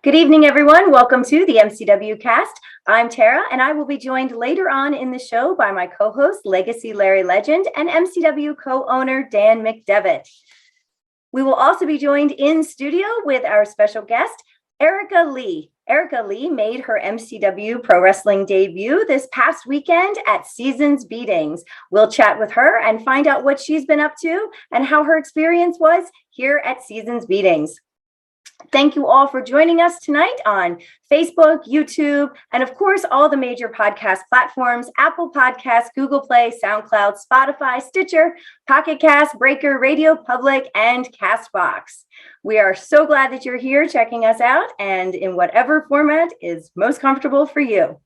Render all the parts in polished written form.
Good evening, everyone. Welcome to the MCW cast. I'm Tara, and I will be joined later on in the show by my co-host, Legacy Larry Legend, and MCW co-owner, Dan McDevitt. We will also be joined in studio with our special guest, Erica Leigh. Erica Leigh made her MCW pro wrestling debut this past weekend at Seasons Beatings. We'll chat with her and find out what she's been up to and how her experience was here at Seasons Beatings. Thank you all for joining us tonight on Facebook, YouTube, and of course, all the major podcast platforms, Apple Podcasts, Google Play, SoundCloud, Spotify, Stitcher, Pocket Cast, Breaker, Radio Public, and CastBox. We are so glad that you're here checking us out and in whatever format is most comfortable for you.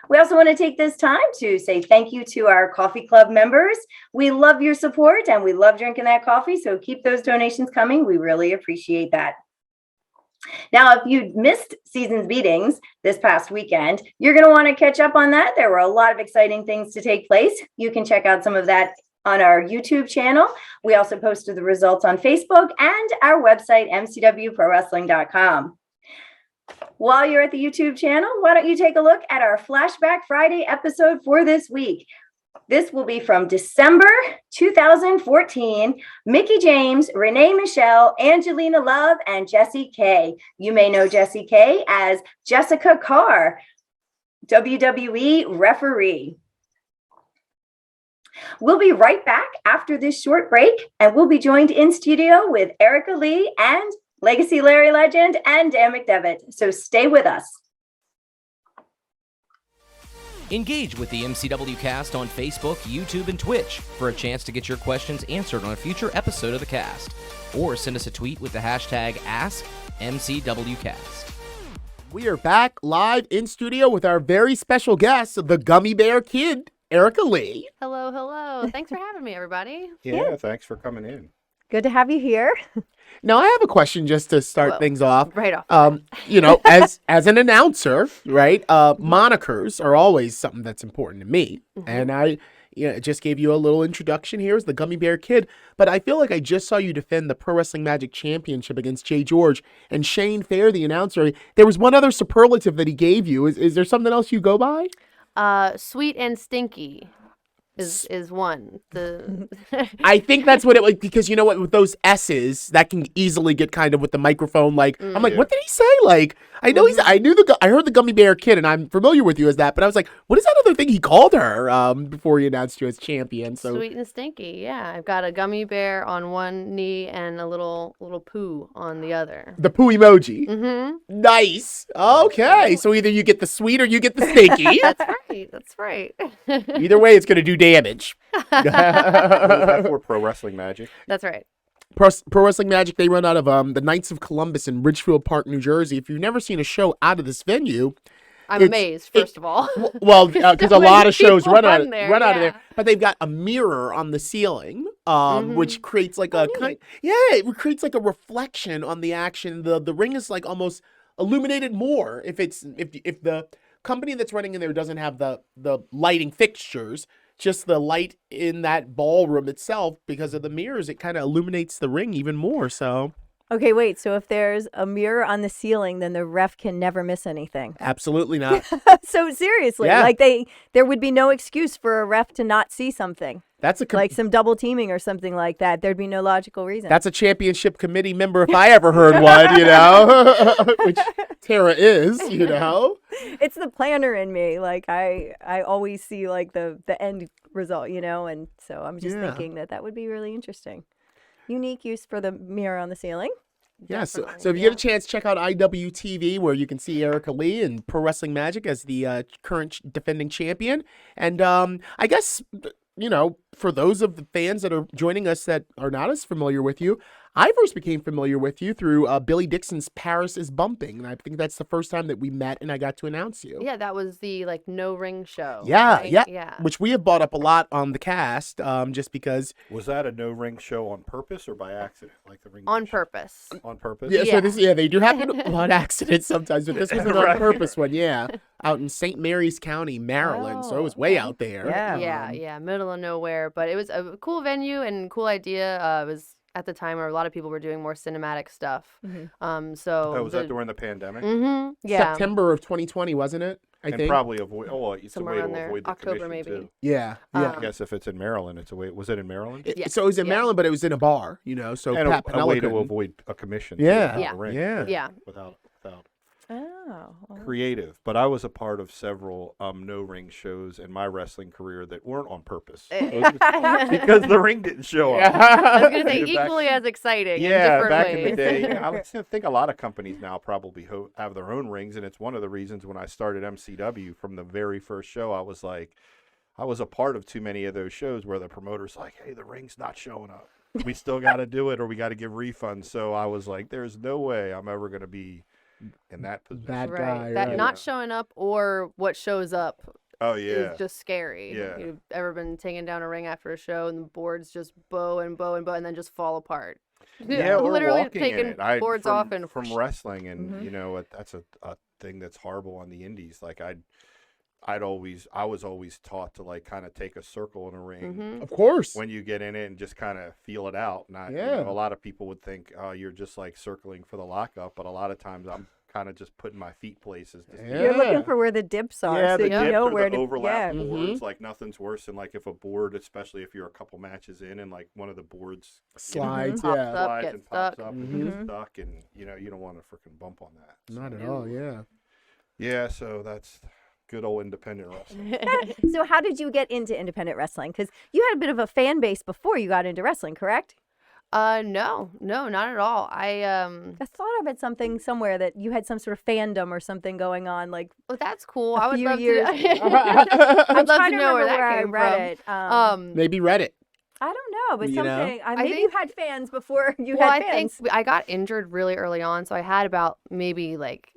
We also want to take this time to say thank you to our coffee club members. We love your support and we love drinking that coffee, so keep those donations coming. We really appreciate that. Now, if you missed Seasons Beatings this past weekend, you're going to want to catch up on that. There were a lot of exciting things to take place. You can check out some of that on our YouTube channel. We also posted the results on Facebook and our website, mcwprowrestling.com. While you're at the YouTube channel, why don't you take a look at our Flashback Friday episode for this week. This will be from December 2014. Mickey James, Renee Michelle, Angelina Love, and Jessie K. You may know Jessie K as Jessica Carr, WWE referee. We'll be right back after this short break, and we'll be joined in studio with Erica Leigh and Legacy Larry Legend and Dan McDevitt. So stay with us. Engage with the MCW cast on Facebook, YouTube, and Twitch for a chance to get your questions answered on a future episode of the cast. Or send us a tweet with the hashtag AskMCWcast. We are back live in studio with our very special guest, the Gummy Bear Kid, Erica Leigh. Hello, hello. Thanks for having me, everybody. Yeah, thanks for coming in. Good to have you here. Now, I have a question just to start things off. Right off. As an announcer, right, monikers are always something that's important to me. Mm-hmm. And I just gave you a little introduction here as the Gummy Bear Kid. But I feel like I just saw you defend the Pro Wrestling Magic Championship against Jay George and Shane Fair, the announcer. There was one other superlative that he gave you. Is there something else you go by? Sweet and stinky. Is one. I think that's what it was, because you know what, with those S's, that can easily get kind of with the microphone. Like, I'm like, what did he say? Like, I know I heard the Gummy Bear Kid, and I'm familiar with you as that, but I was like, what is that other thing he called her before he announced you as champion? So Sweet and stinky, yeah. I've got a gummy bear on one knee and a little poo on the other. The poo emoji. Mm-hmm. Nice. Okay, so either you get the sweet or you get the stinky. That's right. Either way, it's going to do damage. Was that for Pro Wrestling Magic? That's right. Pro Wrestling Magic, they run out of the Knights of Columbus in Ridgefield Park, New Jersey. If you've never seen a show out of this venue, I'm amazed, first of all. Well, because a lot of shows run out of there. But they've got a mirror on the ceiling, which creates like it creates like a reflection on the action. The ring is like almost illuminated more if the company that's running in there doesn't have the lighting fixtures. Just the light in that ballroom itself, because of the mirrors, it kind of illuminates the ring even more. So, Okay, wait. So if there's a mirror on the ceiling, then the ref can never miss anything. absolutely not. So seriously, Yeah. like there would be no excuse for a ref to not see something, That's like some double teaming or something like that. There'd be no logical reason. That's a championship committee member if I ever heard one, which Tara is, It's the planner in me. Like I always see like the end result, and so I'm just thinking that would be really interesting. Unique use for the mirror on the ceiling. Yeah, so if you get a chance, check out IWTV, where you can see Erica Leigh and Pro Wrestling Magic as the current defending champion. And I guess, for those of the fans that are joining us that are not as familiar with you, I first became familiar with you through Billy Dixon's Paris is Bumping. And I think that's the first time that we met and I got to announce you. Yeah, that was the no ring show. Yeah, right? yeah. Which we have brought up a lot on the cast, just because. Was that a no ring show on purpose or by accident? Like the ring On show? purpose. On purpose? Yeah, Yeah. So they do happen on accident sometimes, but this was an Right. on purpose one, yeah. Out in St. Mary's County, Maryland, so it was way out there. Yeah. Yeah, middle of nowhere, but it was a cool venue and cool idea. It was at the time, or a lot of people were doing more cinematic stuff. Mm-hmm. Oh, was that during the pandemic? Yeah. September of 2020, wasn't it? I And think. probably avoid. Oh, it's a Somewhere way to around there. avoid the October, commission maybe. too. Yeah. Yeah. I guess if it's in Maryland, it's a way. Was it in Maryland? Yes. So it was in Yeah. Maryland, but it was in a bar, so And Pat a Pinella way to couldn't. avoid a commission. too, Yeah. without Yeah. a ring. Yeah. Without Oh. creative. But I was a part of several no ring shows in my wrestling career that weren't on purpose because the ring didn't show up. I was going to say Back- equally as exciting in Yeah, different back ways. in the day, I would think a lot of companies now probably have their own rings, and it's one of the reasons when I started MCW from the very first show, I was like, I was a part of too many of those shows where the promoter's like, hey, the ring's not showing up. We still got to do it, or we got to give refunds. So I was like, there's no way I'm ever going to be in that position. That Right. guy. That right. not showing up or what shows up Oh, yeah. is just scary. Yeah. You've ever been taking down a ring after a show and the boards just bow and bow and bow and then just fall apart? Yeah, or Literally walking in taking it. I, boards from, off and from wrestling, and Mhm. that's a thing that's horrible on the indies. Like I was always taught to like kind of take a circle in a ring Mhm. Of course. when you get in it and just kind of feel it out. Not, Yeah. a lot of people would think, oh, you're just like circling for the lockup, but a lot of times I'm kind of just putting my feet places. To Yeah. You're looking for where the dips are, Yeah, so the you dips know or where the to. overlap Yeah. boards. Like nothing's worse than like if a board, especially if you're a couple matches in, and like one of the boards Slides, Pops yeah. up. slides gets and pops stuck. up and Mhm. gets stuck, and you don't want to freaking bump on that. Not at No. all, yeah. Yeah, so that's good old independent wrestling. So how did you get into independent wrestling? Because you had a bit of a fan base before you got into wrestling, correct? No, not at all. I thought I read something somewhere that you had some sort of fandom or something going on. Like well, that's cool. A I would few love years- to. I'm I'd love trying to know where remember that I came read from. it. Maybe Reddit. I don't know, but You know? something. I Maybe think- you had fans before you Well, had I think fans. I got injured really early on, so I had about maybe like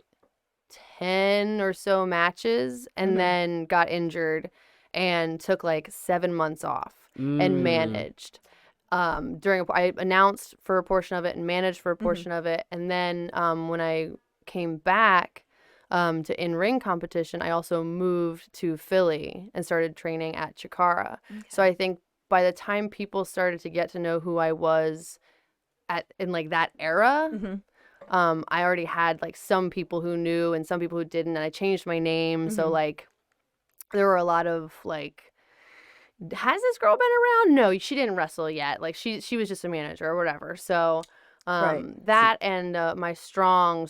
10 or so matches and Mhm. then got injured and took like 7 months off and managed. I announced for a portion of it and managed for a portion of it, and then when I came back to in-ring competition, I also moved to Philly and started training at Chikara. So I think by the time people started to get to know who I was in like that era, Mhm. I already had like some people who knew and some people who didn't, and I changed my name. So Mhm. like there were a lot of like, has this girl been around? No, she didn't wrestle yet. Like she was just a manager or whatever. So Right. that and my strong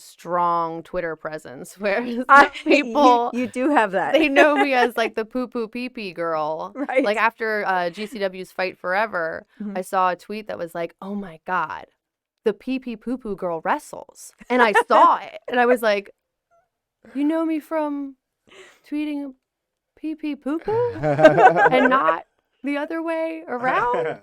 Twitter presence where some You- people you do have that. they know me as like the poo poo pee pee girl. Right. Like after GCW's Fight Forever, Mhm. I saw a tweet that was like, "Oh my god, the pee pee poo poo girl wrestles," and I saw it, and I was like, "You know me from tweeting pee pee poo poo and not the other way around?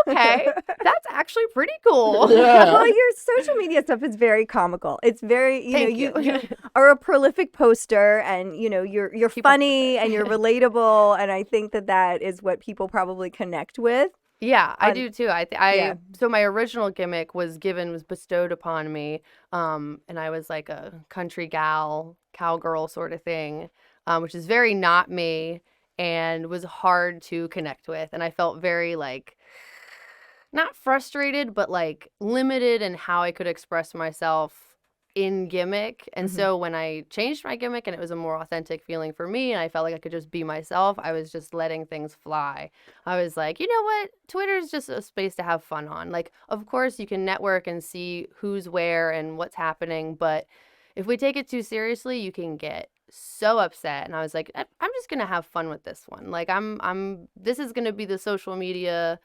Okay, that's actually pretty cool." Well, your social media stuff is very comical. It's very, Thank you you. are a prolific poster, and you're Keep up with funny it. and you're relatable, and I think that is what people probably connect with. Yeah, I On- do too. Yeah. So my original gimmick was bestowed upon me, and I was like a country gal, cowgirl sort of thing, which is very not me and was hard to connect with, and I felt very like not frustrated, but like limited in how I could express myself in gimmick. And Mhm. so when I changed my gimmick and it was a more authentic feeling for me and I felt like I could just be myself, I was just letting things fly. I was like, you know what? Twitter is just a space to have fun on. Like, of course, you can network and see who's where and what's happening, but if we take it too seriously, you can get so upset. And I was like, I'm just gonna have fun with this one. Like, this is gonna be the social media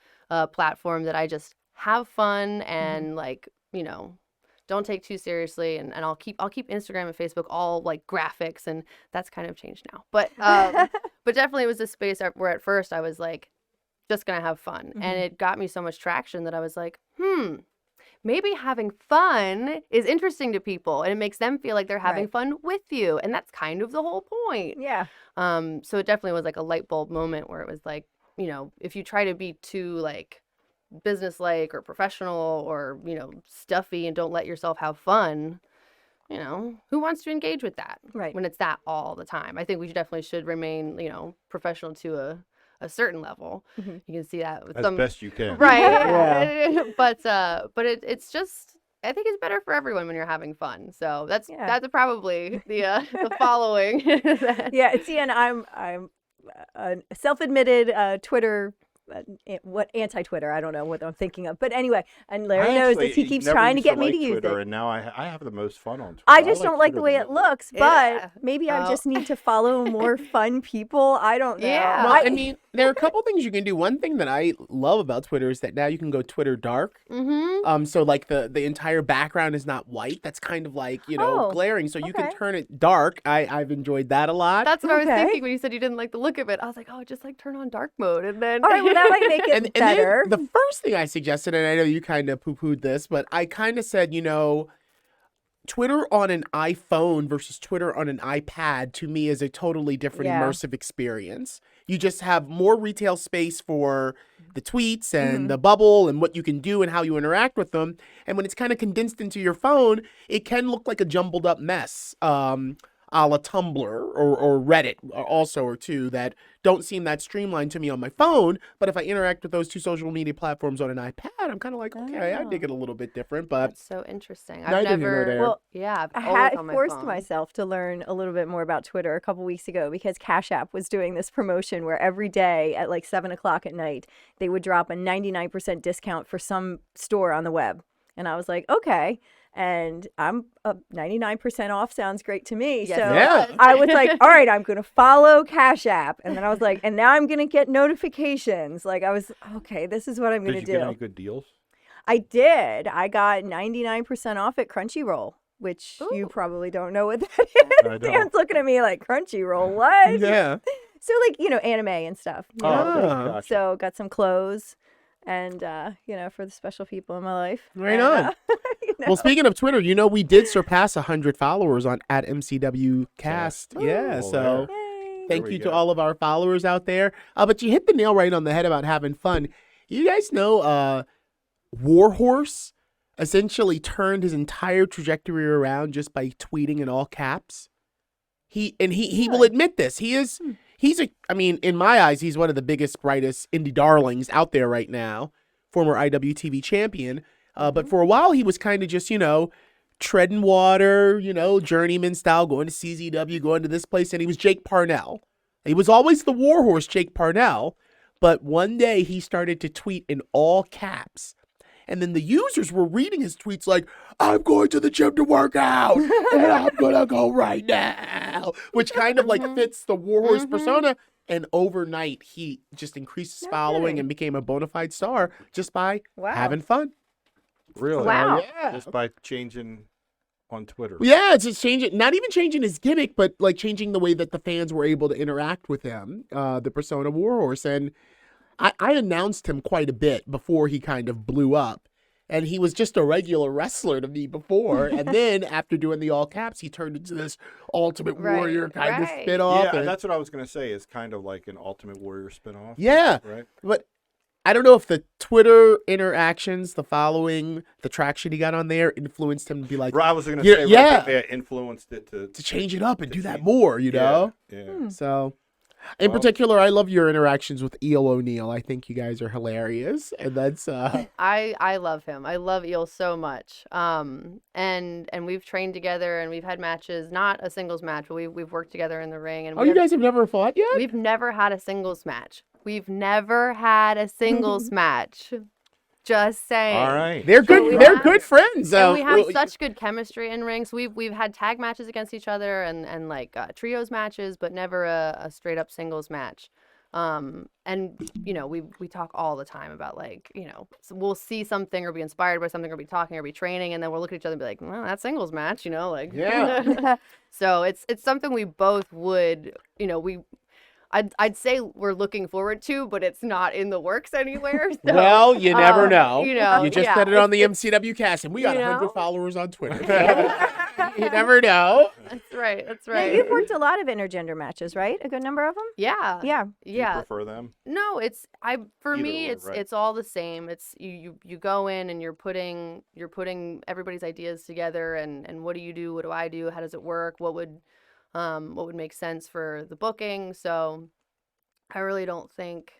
platform that I just have fun and like, don't take too seriously, and I'll keep Instagram and Facebook all like graphics, and that's kind of changed now. But but definitely it was a space where at first I was like just gonna have fun, and it got me so much traction that I was like, maybe having fun is interesting to people, and it makes them feel like they're having Right. fun with you, and that's kind of the whole point. Yeah. So it definitely was like a light bulb moment where it was like, if you try to be too like business-like or professional or, stuffy and don't let yourself have fun, who wants to engage with that Right. when it's that all the time? I think we definitely should remain, professional to a certain level. Mhm. You can see that with As some best you can. right. Yeah. but it's just I think it's better for everyone when you're having fun. So that's probably the following. Yeah, see, and I'm a self-admitted Twitter, what anti-Twitter? I don't know what I'm thinking of, but anyway, and Larry knows this. He keeps never trying to used get me like to use Twitter, it. and now I have the most fun on Twitter. I just don't like Twitter the way it most. looks, but Yeah. maybe I Oh. just need to follow more fun people. I don't know. Yeah. Well, I mean, there are a couple things you can do. One thing that I love about Twitter is that now you can go Twitter dark. Mm-hmm. So like the entire background is not white. That's kind of like, Oh, glaring. So you can okay. turn it dark. I've enjoyed that a lot. That's what I was Okay. thinking when you said you didn't like the look of it. I was like, oh, just like turn on dark mode and then. All right, well, that might make it and better. then the first thing I suggested, and I know you kind of poo-pooed this, but I kind of said, Twitter on an iPhone versus Twitter on an iPad to me is a totally different Yeah. immersive experience. You just have more retail space for the tweets and Mhm. the bubble and what you can do and how you interact with them. And when it's kind of condensed into your phone, it can look like a jumbled up mess. A la Tumblr or Reddit also or two that don't seem that streamlined to me on my phone. But if I interact with those two social media platforms on an iPad, I'm kind of like, okay, I dig it a little bit different. But That's so interesting. neither I've here nor never. there. Well, Yeah, I I've always had on my forced phone. myself to learn a little bit more about Twitter a couple weeks ago because Cash App was doing this promotion where every day at like 7 o'clock at night, they would drop a 99% discount for some store on the web. And I was like, okay. And I'm 99% off sounds great to me. Yes, So it Yeah. does. I was like, all right, I'm going to follow Cash App. And then I was like, and now I'm going to get notifications. Like I was, okay, this is what I'm going Did to you do. get any good deals? I did. I got 99% off at Crunchyroll, which you Ooh. probably don't know what that I is. don't. Dan's looking at me like, Crunchyroll, what? yeah. So, like, anime and stuff. you know? Oh, okay, Ah. gotcha. So, got some clothes and, for the special people in my life. Right And, on. Well, speaking of Twitter, we did surpass 100 followers on at MCW Cast. Yeah, Ooh, so there. Yay. thank we you to go. all of our followers out there. But you hit the nail right on the head about having fun. You guys know Warhorse essentially turned his entire trajectory around just by tweeting in all caps. He will admit this. He's in my eyes, he's one of the biggest, brightest indie darlings out there right now. Former IWTV champion. But for a while, he was kind of just, treading water, journeyman style, going to CZW, going to this place. And he was Jake Parnell. He was always the warhorse, Jake Parnell. But one day he started to tweet in all caps. And then the users were reading his tweets like, I'm going to the gym to work out, and I'm going to go right now, which kind of like fits the warhorse persona. And overnight, he just increased his No following kidding. and became a bona fide star just by Wow. having fun. Really? Wow. Yeah. Just by changing on Twitter. Yeah, it's just not even changing his gimmick, but like changing the way that the fans were able to interact with him, the persona warhorse. And I announced him quite a bit before he kind of blew up. And he was just a regular wrestler to me before. And then after doing the all caps, he turned into this Ultimate Right, Warrior kind of right. spin off. Yeah, and, that's what I was going to say. Is kind of like an Ultimate Warrior spinoff. yeah. Right? But I don't know if the Twitter interactions, the following, the traction he got on there influenced him to be like, Right, I was going to Yeah, say, yeah. I think they influenced it to change it up and to do that change- more, you know? Yeah. So, in Well- particular, I love your interactions with Eel O'Neill. I think you guys are hilarious. And that's, I love him. I love Eel so much. And we've trained together and we've had matches, not a singles match, but we've worked together in the ring. And oh, you guys have never fought yet? we've never had a singles match. We've never had a singles match. Just saying. All right. They're So good. we They're have- good friends. And we have well, such good chemistry in rings. We've had tag matches against each other and like trios matches, but never a straight up singles match. And we talk all the time about like, so we'll see something or be inspired by something or be talking or be training, and then we'll look at each other and be like, well, that's singles match, like. Yeah. So it's something we both would, I'd say we're looking forward to, but it's not in the works anywhere. So, well, you never know. you know, You just yeah, said it on the it's- MCW cast, and we got you 100 know? followers on Twitter. You never know. That's right. That's Yeah, right. you've worked a lot of intergender matches, right? A good number of them? Yeah. Yeah. Do you Yeah. prefer them? No, for Either me or, it's right? it's all the same. It's you go in and you're putting everybody's ideas together and what do you do? What do I do? How does it work? What would make sense for the booking? So I really don't think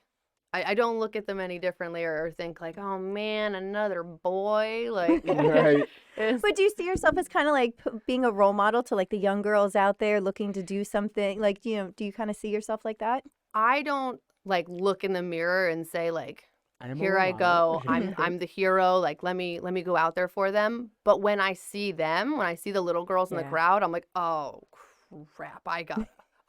I don't look at them any differently or think like, oh man, another boy. Like, Right. But do you see yourself as kind of like being a role model to like the young girls out there looking to do something? Like, do you kind of see yourself like that? I don't like look in the mirror and say like, am a here I role go. model. I'm the hero. Like, let me go out there for them. But when I see them, when I see the little girls in the Yeah. crowd, I'm like, oh crap,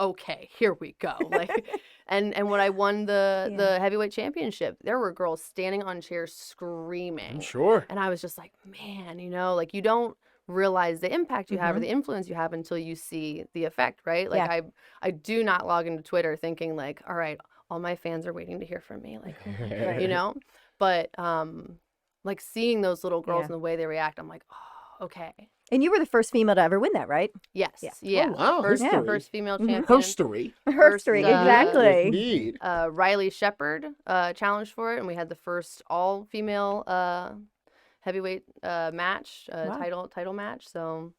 okay, here we go. Like, and when I won the heavyweight championship, there were girls standing on chairs screaming. Sure. And I was just like, man, like you don't realize the impact you have or Mhm. the influence you have until you see the effect, right? Like Yeah. I do not log into Twitter thinking like, all right, all my fans are waiting to hear from me. Like, but like seeing those little girls Yeah. and the way they react, I'm like, oh, okay. And you were the first female to ever win that, right? Yes. Yeah. Yeah. Oh, wow, First, history. first female Mhm. champion. Herstory. Herstory, exactly. Indeed. Riley Shepard challenged for it, and we had the first all-female heavyweight match, Wow. title match. So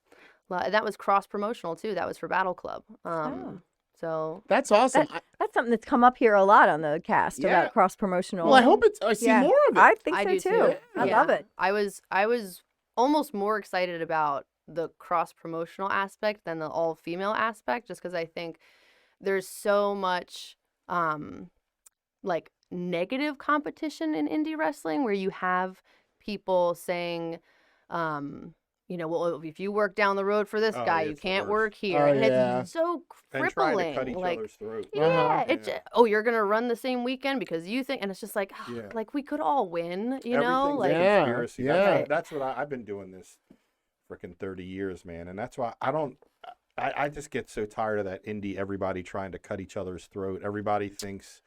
that was cross-promotional too. That was for Battle Club. So That's awesome. That's something that's come up here a lot on the cast Yeah. about cross promotional. Well, I hope I see more of it. I think I so do too. I Yeah. love it. I was almost more excited about the cross-promotional aspect than the all-female aspect, just because I think there's so much like negative competition in indie wrestling where you have people saying, well, if you work down the road for this Oh, guy, yeah, you it's the can't worst. work here. Oh, And yeah. it's so And crippling. trying to cut each like, other's throats. yeah, Uh-huh. you're gonna run the same weekend because you think, and it's just like, Yeah. like we could all win, Everything's like, a Yeah, conspiracy. yeah. That's what I've been doing this freaking 30 years, man. And that's why I just get so tired of that indie, everybody trying to cut each other's throat. Everybody thinks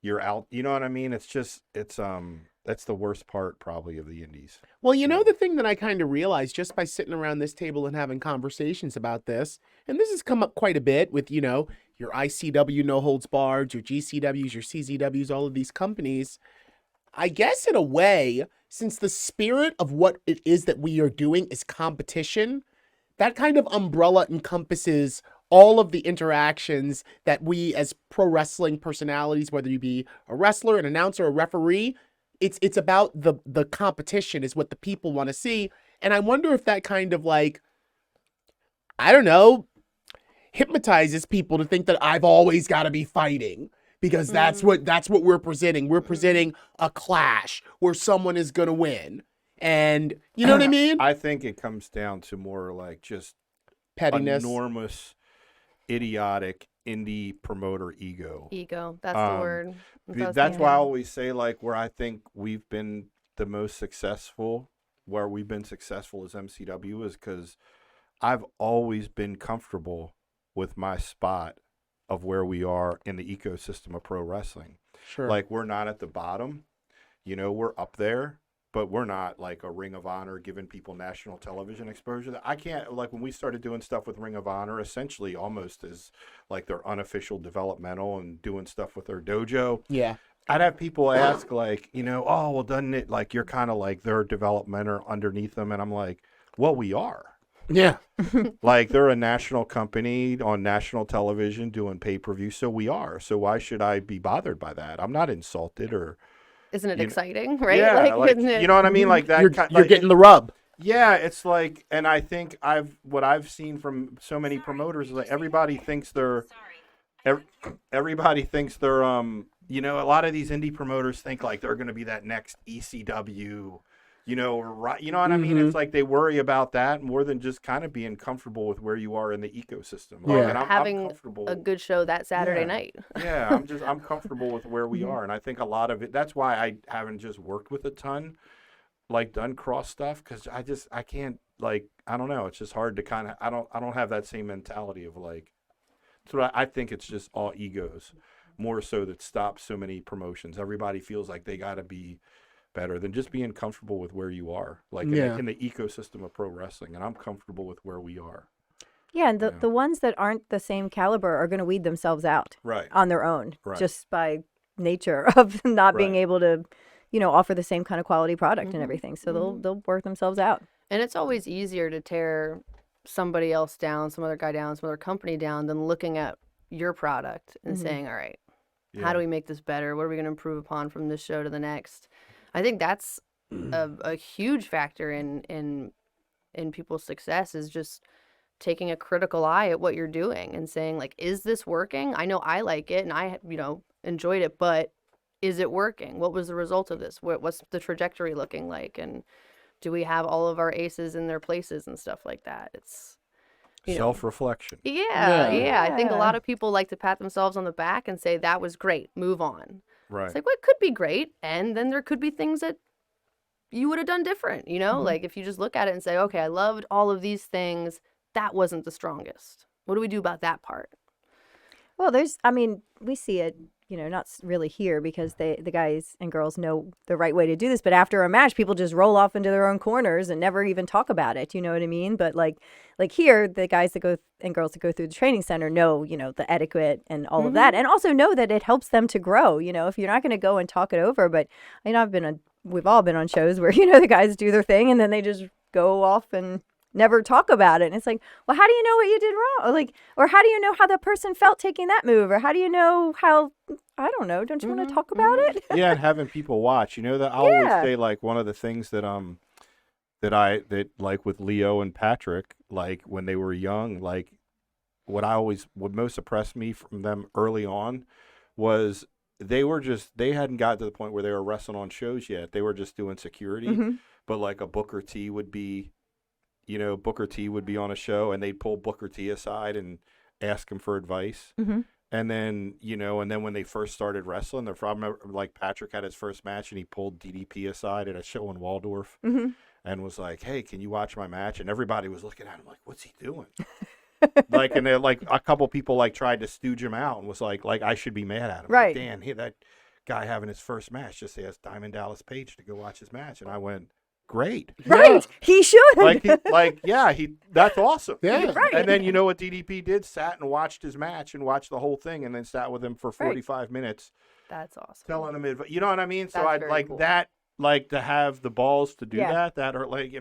you're out. You know what I mean? That's the worst part probably of the indies. Well, the thing that I kind of realized just by sitting around this table and having conversations about this, and this has come up quite a bit with, your ICW No Holds Barred, your GCWs, your CZWs, all of these companies. I guess in a way, since the spirit of what it is that we are doing is competition, that kind of umbrella encompasses all of the interactions that we as pro wrestling personalities, whether you be a wrestler, an announcer, a referee, it's about the competition is what the people want to see. And I wonder if that kind of like, I don't know, hypnotizes people to think that I've always got to be fighting because that's what we're presenting. We're presenting a clash where someone is going to win. And you know what I mean? I think it comes down to more like just Pettiness. enormous, idiotic indie promoter ego. ego. That's the word. That's why I always say, like, where I think we've been the most successful, where we've been successful as MCW is because I've always been comfortable with my spot of where we are in the ecosystem of pro wrestling. Sure. Like, we're not at the bottom, we're up there, but we're not like a Ring of Honor giving people national television exposure. I can't, like, when we started doing stuff with Ring of Honor, essentially almost as like their unofficial developmental and doing stuff with their dojo. Yeah. I'd have people ask, like, oh, well, doesn't it, like, you're kind of like their developmental underneath them? And I'm like, well, we are. Yeah. Like, they're a national company on national television doing pay-per-view, so we are. So why should I be bothered by that? I'm not insulted or... Isn't it exciting, right? Yeah, like, isn't it? you know what I mean? Like that. You're getting the rub. Yeah, it's like, and I think what I've seen from so many promoters is like everybody thinks they're, everybody thinks they're, a lot of these indie promoters think like they're going to be that next ECW, right? You know what I mean? It's like they worry about that more than just kind of being comfortable with where you are in the ecosystem. Like, Yeah. and I'm Having comfortable. a good show that Saturday Yeah. night. Yeah, I'm comfortable with where we are, and I think a lot of it. That's why I haven't just worked with a ton, like done cross stuff, because I can't, like, I don't know. It's just hard to kind of. I don't have that same mentality of like. So I think it's just all egos, more so that stops so many promotions. Everybody feels like they got to be better than just being comfortable with where you are, like in the ecosystem of pro wrestling, and I'm comfortable with where we are. Yeah, and the ones that aren't the same caliber are going to weed themselves out Right. on their own, Right. just by nature of not being Right. able to, offer the same kind of quality product and everything. So they'll work themselves out. And it's always easier to tear somebody else down, some other guy down, some other company down, than looking at your product and saying, all right, How do we make this better? What are we going to improve upon from this show to the next? I think that's a huge factor in people's success, is just taking a critical eye at what you're doing and saying, like, is this working? I know I like it and I, enjoyed it, but is it working? What was the result of this? What's the trajectory looking like? And do we have all of our aces in their places and stuff like that? It's self-reflection. Yeah. I think a lot of people like to pat themselves on the back and say, that was great, move on. Right. It's like, well, it could be great, and then there could be things that you would have done different, Like, if you just look at it and say, okay, I loved all of these things, that wasn't the strongest. What do we do about that part? Well, we see it, not really here, because the guys and girls know the right way to do this. But after a match, people just roll off into their own corners and never even talk about it. You know what I mean? But like here, the guys that go and girls that go through the training center know, the etiquette and all of that, and also know that it helps them to grow. If you're not going to go and talk it over, but we've all been on shows where the guys do their thing and then they just go off and never talk about it. And it's like, well, how do you know what you did wrong? Or how do you know how that person felt taking that move? Or how do you know how, I don't know, don't you want to talk about it? Yeah, and having people watch. That I always say, like, one of the things that that like with Leo and Patrick, like when they were young, like what most impressed me from them early on was they hadn't gotten to the point where they were wrestling on shows yet. They were just doing security. But like a Booker T would be on a show, and they'd pull Booker T aside and ask him for advice. And then, when they first started wrestling, I remember, like, Patrick had his first match and he pulled DDP aside at a show in Waldorf and was like, hey, can you watch my match? And everybody was looking at him like, what's he doing? Like, and then, like, a couple people, like, tried to stooge him out and was like I should be mad at him. Right. Like, Dan, that guy having his first match just asked Diamond Dallas Page to go watch his match. And I went, great. Right. He should. That's awesome. Yeah. Right. And then, you know what DDP did? Sat and watched his match and watched the whole thing, and then sat with him for 45 minutes. That's awesome. Telling him advice. You know what I mean? So That's I'd very like cool. that, like, to have the balls to do Yeah. that, or like,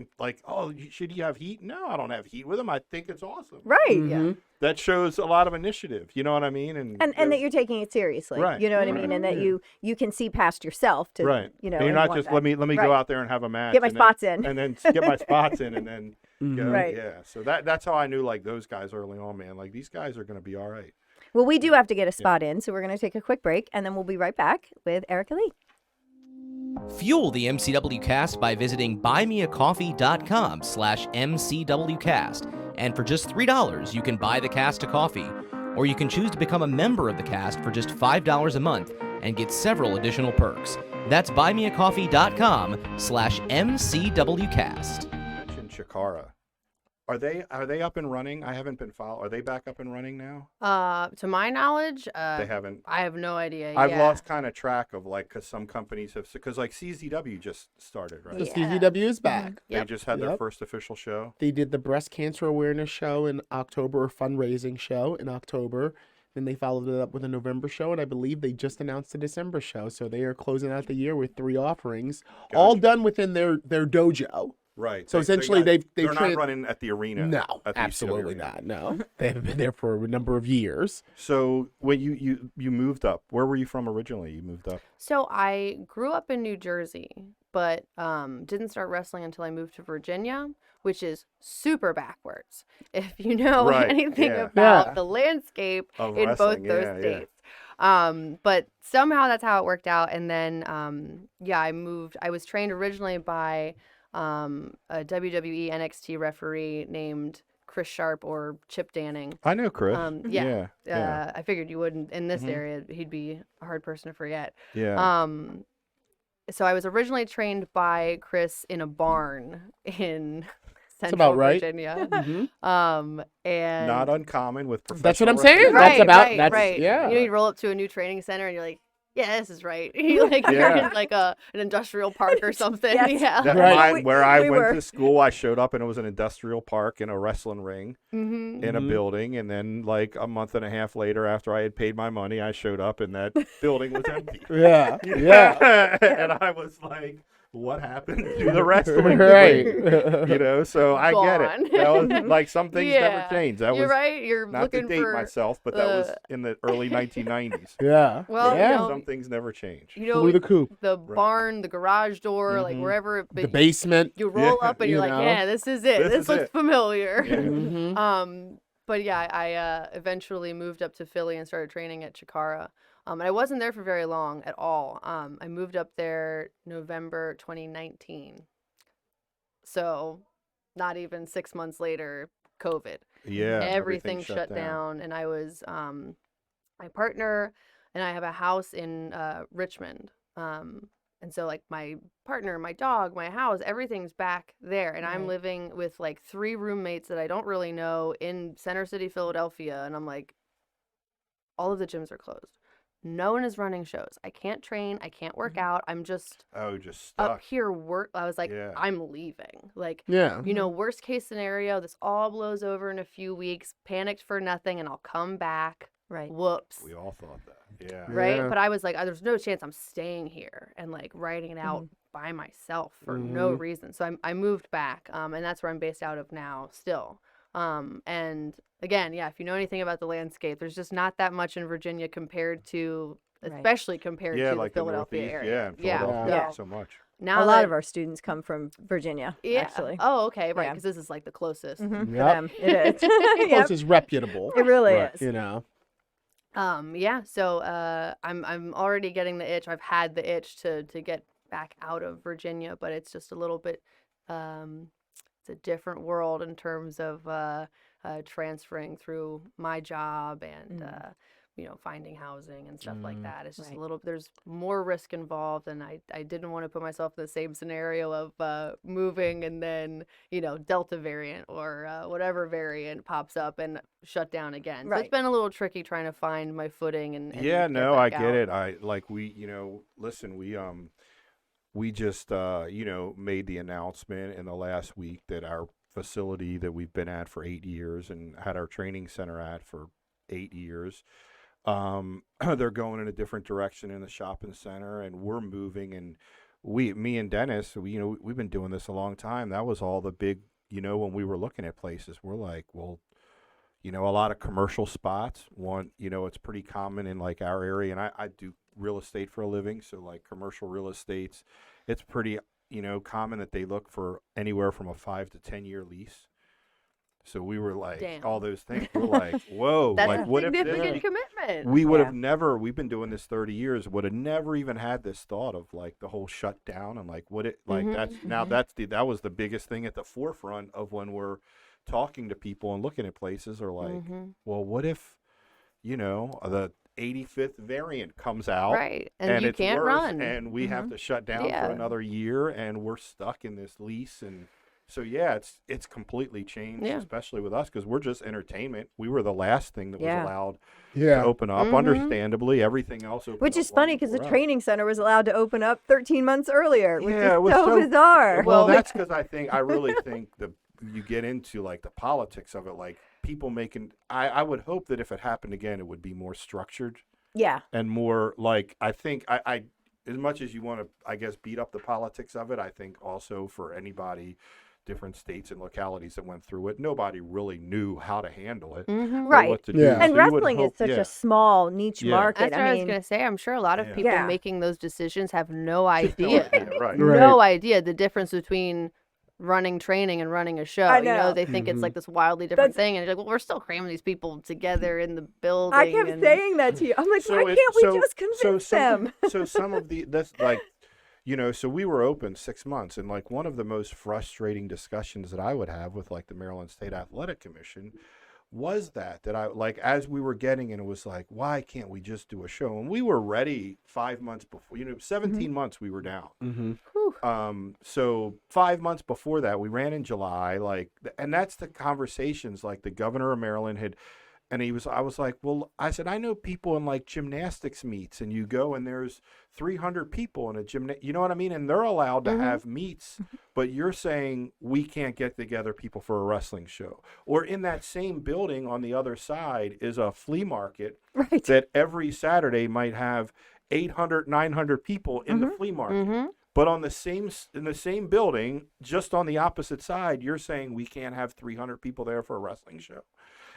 oh, should he have heat? No, I don't have heat with him. I think it's awesome. Right. Yeah. That shows a lot of initiative. You know what I mean? And that you're taking it seriously. Right. You know what I mean? And that you can see past yourself to, Right. And And you're not want just that. let me go Right. out there and have a match. Get my and then- spots in. And then get my spots in, and then go. Right. Yeah. So that's how I knew, like, those guys early on, man. Like, these guys are going to be all right. Well, we do have to get a spot in, so we're going to take a quick break, and then we'll be right back with Erica Leigh. Fuel the MCW cast by visiting buymeacoffee.com/MCWcast. And for just $3, you can buy the cast a coffee. Or you can choose to become a member of the cast for just $5 a month and get several additional perks. That's buymeacoffee.com/MCWcast. Mentioned Chikara. Are they up and running? I haven't been following. Are they back up and running now? To my knowledge, They haven't. I have no idea. I've yeah. lost kind of track of, like, because some companies have, because like CZW just started, right? The Yeah. CZW is back. They Yep. just had their Yep. first official show. They did the breast cancer awareness show in October, a fundraising show in October. Then they followed it up with a November show, and I believe they just announced a December show. So they are closing out the year with 3 offerings, all done within their dojo. Right. So essentially, they've they're not tran- running at the arena. No, at the absolutely arena. not. No, they haven't been there for a number of years. So when you moved up, where were you from originally? You moved up. So I grew up in New Jersey, but didn't start wrestling until I moved to Virginia, which is super backwards. If you know Right, anything yeah. about Yeah. the landscape Of in both wrestling, those yeah, yeah. states. But somehow that's how it worked out. And then, I moved. I was trained originally by a WWE NXT referee named Chris Sharp or Chip Danning. I know Chris. Yeah. yeah. I figured you wouldn't in this Mhm. area. He'd be a hard person to forget. Yeah. So I was originally trained by Chris in a barn in Central about right. Virginia. Mhm. And Not uncommon with professional. That's what I'm saying. wrestling. That's about- right, that's- right. yeah. You roll up to a new training center and you're like, yeah, this is right. You're Yeah. in like an industrial park or something. Yes. Yeah. That- Right. where I we went were. to school, I showed up and it was an industrial park in a wrestling ring Mm-hmm. in a Mhm. building. And then, like, a month and a half later, after I had paid my money, I showed up and that building was empty. Yeah, yeah. And I was like, what happened to the wrestling Right. debate? You know, so I get Gone. it. That was, like, some things never Yeah. change. That You're was right. You're not to looking date for myself, but that was in the early 1990s. Yeah. Well, yeah. you know, Some things never change. you know, Flew the coop. the Right. barn, the garage door, like Mhm. wherever it, The basement. you roll Yeah, up and you're you like, know. yeah, this is it. This This is looks it. familiar. Yeah. Mhm. But yeah, I eventually moved up to Philly and started training at Chikara. And I wasn't there for very long at all. I moved up there November 2019. So not even 6 months later, COVID. Yeah, Everything shut down. And I was, my partner and I have a house in Richmond. And so like my partner, my dog, my house, everything's back there. And I'm Right. living with like 3 roommates that I don't really know in Center City, Philadelphia. And I'm like, all of the gyms are closed. No one is running shows. I can't train. I can't work out. I'm just Oh, just up stuck. here work. I was like, Yeah. I'm leaving. Like, Yeah. you know, worst case scenario, this all blows over in a few weeks, panicked for nothing, and I'll come back. Right. Whoops. We all thought that. Yeah. Right? Yeah. But I was like, there's no chance I'm staying here and like writing it out by myself for no reason. So I moved back, and that's where I'm based out of now still. And again, yeah, if you know anything about the landscape, there's just not that much in Virginia compared to, Right. especially compared Yeah, to like the the Philadelphia Northeast. area. Yeah, in Philadelphia, Yeah. not so much. Now A lot that- of our students come from Virginia, yeah. actually. Oh, okay, right, Yeah. because this is like the closest. For Yep. them, it is. Close Yep. is reputable. It really Right. is. You know. Yeah, so I'm already getting the itch. I've had the itch to get back out of Virginia, but it's just a little bit it's a different world in terms of transferring through my job and you know, finding housing and stuff like that. It's just Right. a little, there's more risk involved, and I didn't want to put myself in the same scenario of moving and then, you know, Delta variant or whatever variant pops up and shut down again. So Right. it's been a little tricky trying to find my footing and Yeah, get no, I back get out. it. I like you know, listen, we just you know, made the announcement in the last week that our facility that we've been at for 8 years and had our training center at for 8 years, they're going in a different direction in the shopping center, and we're moving. And me and Dennis, you know, we've been doing this a long time. That was all the big, you know, when we were looking at places, we're like, well, you know, a lot of commercial spots. One, you know, it's pretty common in like our area, and I do real estate for a living, so like commercial real estates, it's pretty, you know, common that they look for anywhere from a 5 to 10 year lease. So we were like, Damn. all those things. We're like, whoa, That's like a what if this significant commitment. we would Yeah. have never, we've been doing this 30 years, would have never even had this thought of like the whole shutdown and like what it, like that was the biggest thing at the forefront of when we're talking to people and looking at places are like, well, what if, you know, the 85th variant comes out Right. And you it's can't worse, run. and we have to shut down Yeah. for another year, and we're stuck in this lease. And so, yeah, it's completely changed, Yeah. especially with us, because we're just entertainment. We were the last thing that was Yeah. allowed Yeah. to open up. Understandably, everything else opened Which up is funny long because the before us. training center was allowed to open up 13 months earlier, which Yeah, it is was so so- bizarre. Well, that's because I really think you get into like the politics of it, like people making. I would hope that if it happened again, it would be more structured Yeah. and more like I think I as much as you want to, I guess, beat up the politics of it, I think also for anybody, different states and localities that went through it, nobody really knew how to handle it, or Right. what to do. Yeah. And So you would wrestling is hope- such yeah. a small niche Yeah. market. That's what I was mean, going to say. I'm sure a lot of Yeah. people Yeah. making those decisions have no No idea. idea, right? Right. No idea the difference between running training and running a show. I You know, know. they think it's like this wildly different That's- thing, and you're like, well, we're still cramming these people together in the building. I kept and... saying that to you. I'm like, So why it- can't we so- just convince some, them? so some of the that's like, you know, so we were open 6 months, and like one of the most frustrating discussions that I would have with like the Maryland State Athletic Commission was that I like as we were getting in, it was like, why can't we just do a show? And we were ready 5 months before, you know, 17 months we were down. So 5 months before that, we ran in July, like, and that's the conversations like the governor of Maryland had. And I was like, well, I said, I know people in like gymnastics meets, and you go and there's 300 people in a you know what I mean? And they're allowed to have meets, but you're saying we can't get together people for a wrestling show. Or in that same building on the other side is a flea market Right. that every Saturday might have 800, 900 people in the flea market. But on in the same building, just on the opposite side, you're saying we can't have 300 people there for a wrestling show.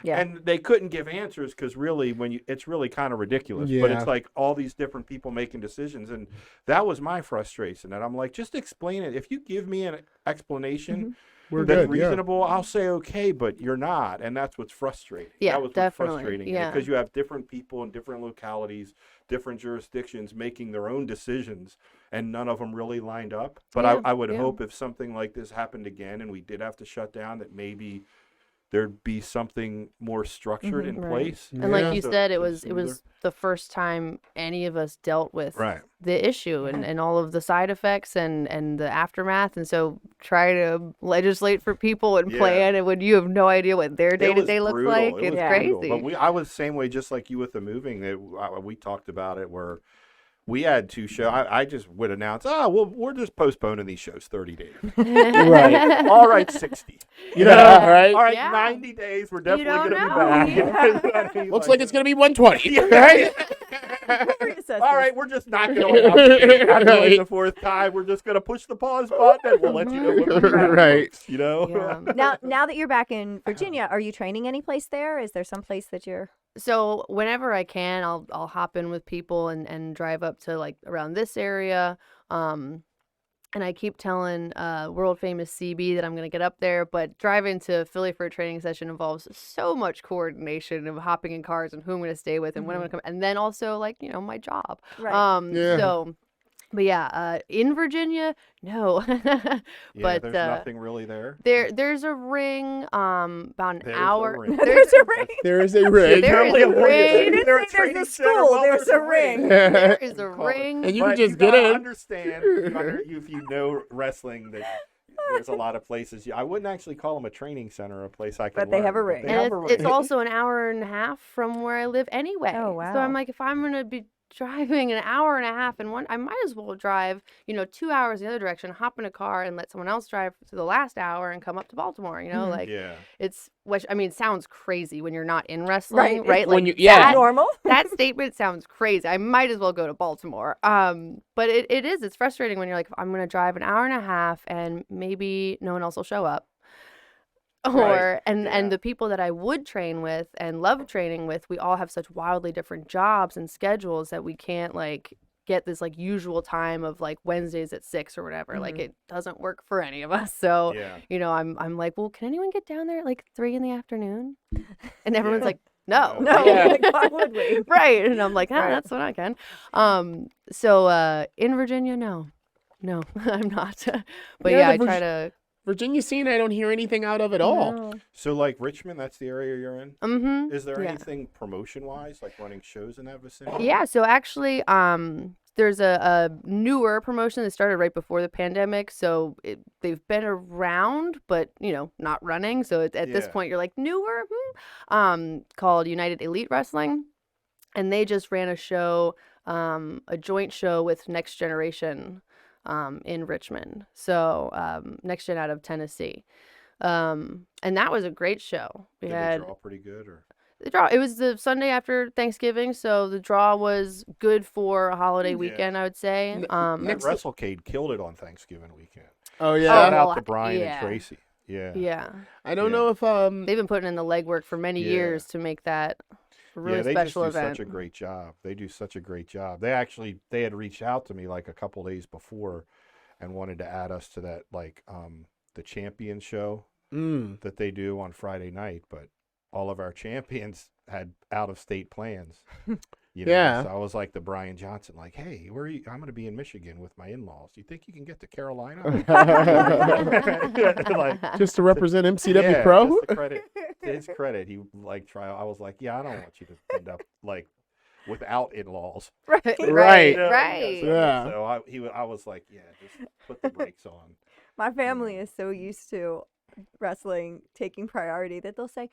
Yeah. And they couldn't give answers because really, it's really kind of ridiculous. But Yeah. it's like all these different people making decisions, and that was my frustration. And I'm like, just explain it. If you give me an explanation We're that's good. Yeah. reasonable, I'll say okay, but you're not, and that's what's frustrating. Yeah, that was definitely. what's frustrating. Yeah. Because you have different people in different localities, different jurisdictions making their own decisions, and none of them really lined up. But Yeah, I would yeah. hope if something like this happened again, and we did have to shut down, that maybe there'd be something more structured in Right. place. And like Yeah. you So- said, it so was smoother. the first time any of us dealt with Right. the issue and all of the side effects and the aftermath. And so try to legislate for people and Yeah. plan, and when you have no idea what their day It to was day looks brutal. like, It it's was crazy. brutal. But I was the same way, just like you with the moving. That we talked about it, where we had two shows. I just would announce, we're just postponing these shows 30 days. Right. All right, 60. Yeah. Right. All right, Yeah. 90 days. We're definitely don't going to be know. back. Yeah. You know what I mean? Looks like it's gonna be 120. Right. All right, we're just not going out the gate. Not going Right. the fourth time. We're just going to push the pause button, and we'll let you know when we're back, Right. folks, you know? Yeah. Now that you're back in Virginia, are you training any place there? Is there some place that you're? So whenever I can, I'll hop in with people and drive up to like around this area. And I keep telling world famous CB that I'm going to get up there, but driving to Philly for a training session involves so much coordination of hopping in cars and who I'm going to stay with and when I'm going to come, and then also like my job. Right. Yeah. So, but yeah, in Virginia, no. Yeah, But, there's nothing really there. There's a ring about an There's a hour. ring. There's a ring. There is a ring. There is Totally a avoided ring. that. You There didn't a say there's training a center. school, Well, there's a ring. There is a ring. And you can But just you get gotta in. understand, if you know wrestling, that there's a lot of places. I wouldn't actually call them a training center, a place I can But they learn, have a ring. they And have a it's ring. also an hour and a half from where I live anyway. Oh, So wow. I'm like, if I'm going to be driving an hour and a half in one, I might as well drive, 2 hours the other direction, hop in a car and let someone else drive to the last hour and come up to Baltimore, like Yeah. it's, which I mean, sounds crazy when you're not in wrestling, Right. right? When Like you- yeah. that, Normal. that statement sounds crazy. I might as well go to Baltimore. But it's frustrating when you're like, I'm going to drive an hour and a half and maybe no one else will show up. Right. And Yeah. the people that I would train with and love training with, we all have such wildly different jobs and schedules that we can't like get this like usual time of like Wednesdays at 6 or whatever. Like it doesn't work for any of us. So Yeah. I'm like, well, can anyone get down there at like 3 p.m? And everyone's like, no. No. Yeah. Like, why would we? Right. And I'm like, Right. that's what I can. So in Virginia, no, I'm not. But Yeah, yeah, I the try to. Virginia scene, I don't hear anything out of at all. No. So, like Richmond, that's the area you're in? Mm-hmm. Is there Yeah. anything promotion-wise, like running shows in that vicinity? Yeah. So actually, there's a newer promotion that started right before the pandemic. So they've been around, but not running. So at this Yeah. point, you're like newer, called United Elite Wrestling, and they just ran a show, a joint show with Next Generation. In Richmond. So Next Gen out of Tennessee. And that was a great show. We Did had they draw pretty good, or? the draw. It was the Sunday after Thanksgiving, so the draw was good for a holiday Yeah. weekend, I would say. That Next- WrestleCade killed it on Thanksgiving weekend. Oh Yeah. Shout yeah. out well, to Brian yeah. and Tracy. Yeah. Yeah. I don't Yeah. know if They've been putting in the legwork for many Yeah. years to make that a really Yeah, they special just do event. such a great job. They do such a great job. They had reached out to me like a couple days before and wanted to add us to that, like the champion show that they do on Friday night, but all of our champions had out of state plans. Yeah. So I was like the Brian Johnson, like, hey, where are you? I'm going to be in Michigan with my in-laws. Do you think you can get to Carolina? Like, Just to represent MCW yeah, Pro. just to credit to his credit, he like I was like, yeah, I don't want you to end up like without in-laws. Right. Right. You know? Right. Yeah. So I was like, yeah, just put the brakes on. My family is so used to wrestling taking priority that they'll say,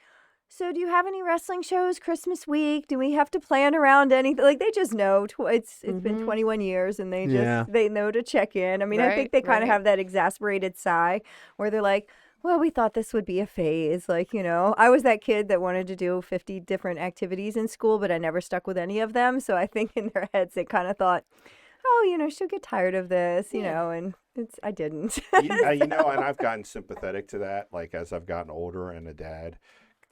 so do you have any wrestling shows Christmas week? Do we have to plan around anything? Like they just know it's been 21 years and Yeah. they know to check in. I mean, I think Right, they kind of right. have that exasperated sigh where they're like, well, we thought this would be a phase. Like, I was that kid that wanted to do 50 different activities in school, but I never stuck with any of them. So I think in their heads, they kind of thought, oh, she'll get tired of this, and I didn't. And I've gotten sympathetic to that, like as I've gotten older and a dad.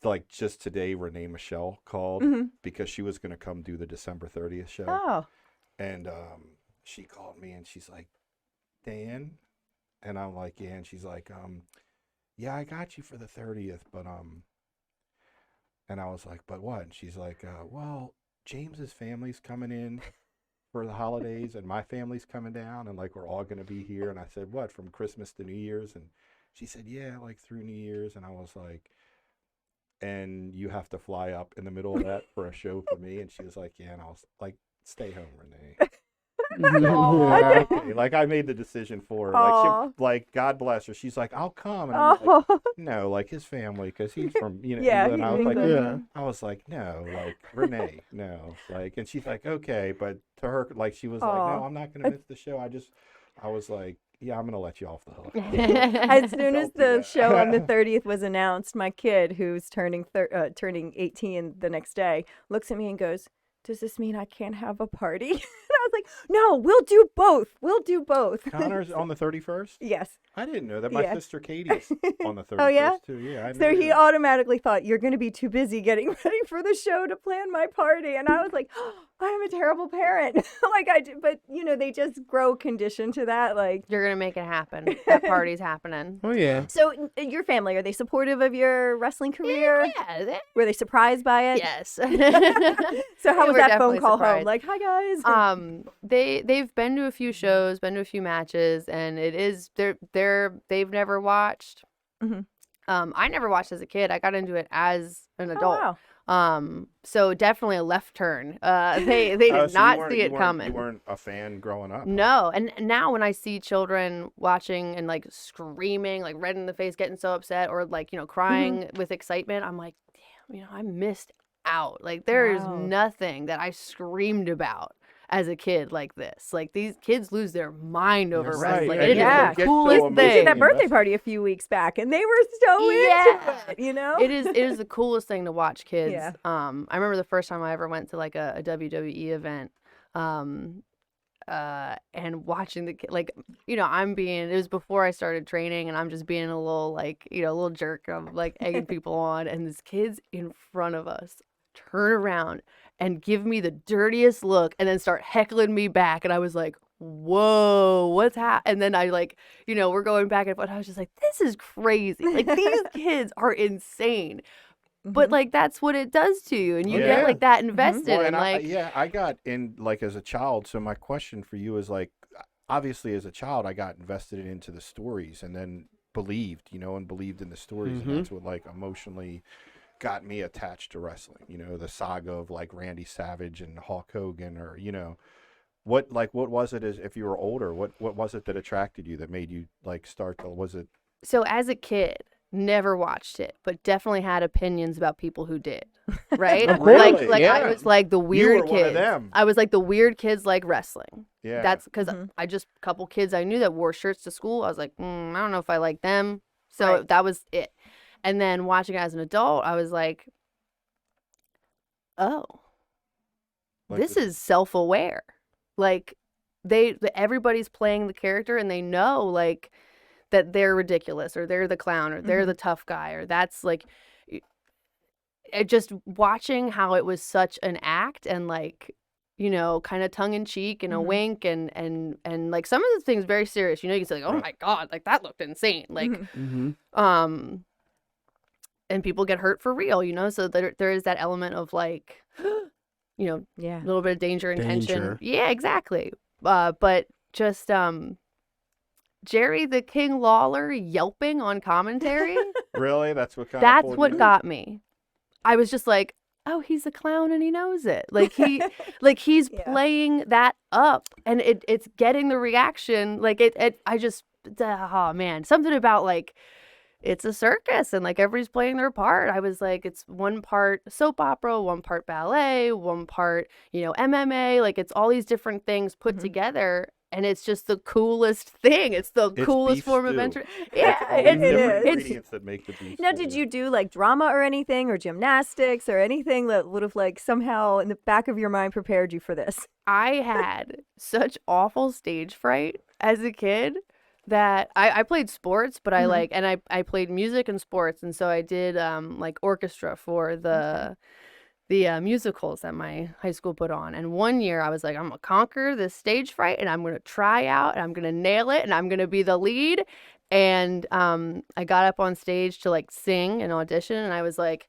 Like just today, Renee Michelle called because she was going to come do the December 30th show. Oh. And she called me and she's like, Dan? And I'm like, yeah. And she's like, yeah, I got you for the 30th, but and I was like, but what? And she's like, well, James's family's coming in for the holidays and my family's coming down and like we're all going to be here. And I said, what, from Christmas to New Year's? And she said, yeah, like through New Year's. And I was like, and you have to fly up in the middle of that for a show for me? And she was like, yeah. And I was like, stay home, Renee. Okay. Like I made the decision for her. Like God bless her. She's like, I'll come. And I'm like, no, like his family, because he's from England. I was like, I was like, no, like Renee, no, like, and she's like, okay, but to her, like, she was like, no, I'm not gonna miss the show. I was like, yeah, I'm gonna let you off the hook. As soon as the show on the 30th was announced, my kid, who's turning 18 the next day, looks at me and goes, does this mean I can't have a party? And I was like, no, we'll do both. We'll do both. Connor's on the 31st? Yes. I didn't know that. My sister Katie's on the 31st Oh, yeah? too. Yeah. So he automatically thought, you're going to be too busy getting ready for the show to plan my party. And I was like, oh, I'm a terrible parent. But they just grow conditioned to that. Like, you're going to make it happen. That party's happening. Oh, yeah. So your family, are they supportive of your wrestling career? Yeah. Were they surprised by it? Yes. So how was that phone call home? Like, hi guys. They've been to a few shows, been to a few matches, and they've never watched. I never watched as a kid. I got into it as an adult. Oh, wow. So definitely a left turn. They did not see it coming. You weren't a fan growing up? No. And now when I see children watching and like screaming, like red in the face, getting so upset, or like, crying with excitement, I'm like, damn, I missed out. Like there is nothing that I screamed about as a kid like this. Like these kids lose their mind over wrestling. Right. It is the coolest We thing. did that birthday party a few weeks back, and they were so into it. It is the coolest thing to watch kids. Yeah. I remember the first time I ever went to like a WWE event, and watching the kid, like, it was before I started training, and I'm just being a little like, a little jerk. I'm like egging people on, and this kid's in front of us turn around and give me the dirtiest look and then start heckling me back. And I was like, whoa, what's happening? And then I like, we're going back and forth. I was just like, this is crazy. Like these kids are insane. But like that's what it does to you, and you get like that invested. Well, and like, I got in like as a child. So my question for you is like, obviously as a child, I got invested into the stories and then believed, and believed in the stories, and that's what like emotionally got me attached to wrestling. The saga of like Randy Savage and Hulk Hogan, or what was it as if you were older? What was it that attracted you, that made you like start to? Was it? So as a kid, never watched it, but definitely had opinions about people who did. Right? Really? Like I was like the weird kids. One of them. I was like the weird kids like wrestling. Yeah. That's because a couple kids I knew that wore shirts to school. I was like, I don't know if I like them. So that was it. And then watching it as an adult, I was like, oh, this is self-aware. Like everybody's playing the character, and they know like that they're ridiculous, or they're the clown, or they're the tough guy, or that's like just watching how it was such an act, and like, kind of tongue in cheek and a wink, and like some of the things very serious. You can say like, oh my God, like that looked insane. Like, and people get hurt for real, so there is that element of like, a little bit of danger and tension. Yeah, exactly. But just Jerry the King Lawler yelping on commentary. Really? That's what got me. I was just like, oh, he's a clown and he knows it. Like he's playing that up, and it's getting the reaction. Like oh man, something about like, it's a circus and like everybody's playing their part. I was like, it's one part soap opera, one part ballet, one part, MMA. Like it's all these different things put together. and it's just the coolest thing. It's the It's coolest beef form of stew. entry. It's Yeah, all it the different is. ingredients that make the beef Now, stew. did you do like drama or anything, or gymnastics, or anything that would have like somehow in the back of your mind prepared you for this? I had such awful stage fright as a kid that I played sports, but I like, and I played music and sports. And so I did like orchestra for the musicals that my high school put on. And one year I was like, I'm going to conquer this stage fright and I'm going to try out and I'm going to nail it and I'm going to be the lead. And I got up on stage to like sing and audition and I was like,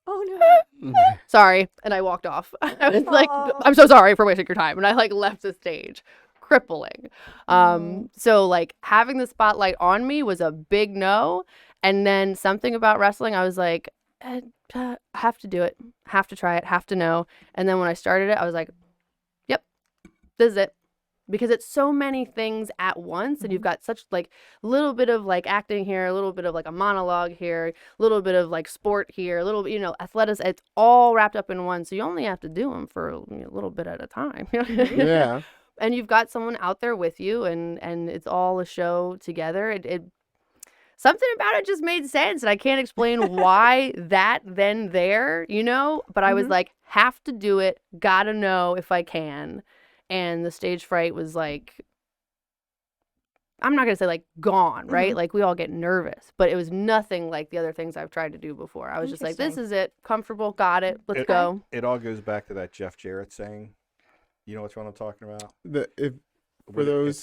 Oh no! sorry. And I walked off. I was like, Aw. I'm so sorry for wasting your time. And I like left the stage. Crippling. So like having the spotlight on me was a big no. And then something about wrestling, I was like, have to do it, have to try it, have to know. And then when I started it, I was like, yep, this is it. Because it's so many things at once and you've got such like a little bit of like acting here, a little bit of like a monologue here, a little bit of like sport here, a little bit, athletics. It's all wrapped up in one. So you only have to do them for a little bit at a time. Yeah. And you've got someone out there with you and it's all a show together. It something about it just made sense. And I can't explain why that then there, but I was like, have to do it, gotta know if I can. And the stage fright was like, I'm not going to say like gone, right? Like we all get nervous, but it was nothing like the other things I've tried to do before. I was just like, this is it, comfortable, got it, let's go. It all goes back to that Jeff Jarrett saying. You know which one I'm talking about? For those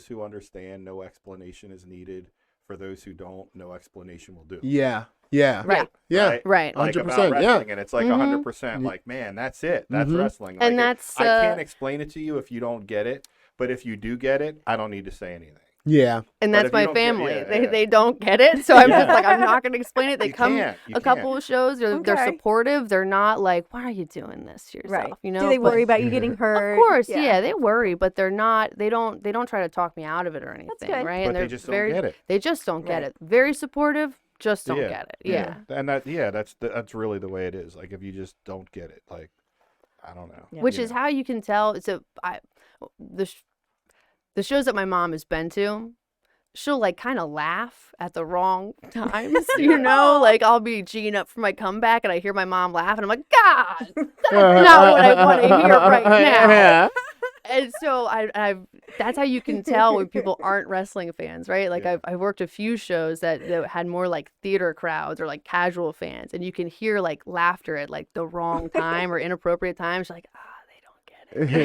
who understand, no explanation is needed. For those who don't, no explanation will do. Yeah. Yeah. Right. Yeah. Right. Like 100%, about wrestling, yeah. and it's like 100%. Like, man, that's it. That's wrestling. Like, And that's I can't explain it to you if you don't get it. But if you do get it, I don't need to say anything. Yeah. And But that's if you my don't get- family. yeah. They don't get it. So I'm just like, I'm not going to explain it. They You come can't. You a couple can't. of shows. They're Okay. supportive. They're not like, why are you doing this to yourself? Right. You know? Do they But- worry about you getting hurt? Of course, yeah, they worry, but they're not. They don't try to talk me out of it or anything, good. right? But and they they're just very, don't get it. They just don't get Right. it. Very supportive, just don't get it. Yeah. And that's really the way it is. Like if you just don't get it, like I don't know. Yeah. Which You is know. how you can tell. The shows that my mom has been to, she'll like kind of laugh at the wrong times, like I'll be geeing up for my comeback and I hear my mom laugh and I'm like, God, that's not what I want to hear right now. Yeah. And so that's how you can tell when people aren't wrestling fans, right? Like Yeah. I've worked a few shows that had more like theater crowds or like casual fans, and you can hear like laughter at like the wrong time or inappropriate times. You're like, they don't get it.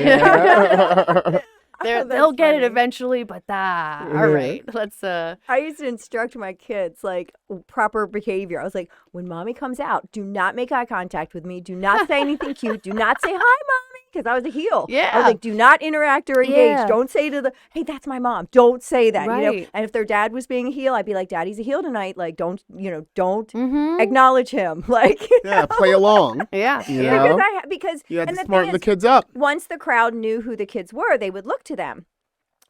Yeah. That's They'll get it funny. eventually, but all right, let's I used to instruct my kids like proper behavior. I was like, when mommy comes out, do not make eye contact with me. Do not say anything cute. Do not say hi, mommy, because I was a heel. I Yeah. was like, do not interact or engage. Yeah. Don't say to the, hey, that's my mom. Don't say that. Right. And if their dad was being a heel, I'd be like, Daddy's a heel tonight. Like, don't Mm-hmm. acknowledge him. Like, Yeah. Play along. Yeah. You yeah. know? because You had and to the smarten thing the is, kids up. once the crowd knew who the kids were, they would look to them.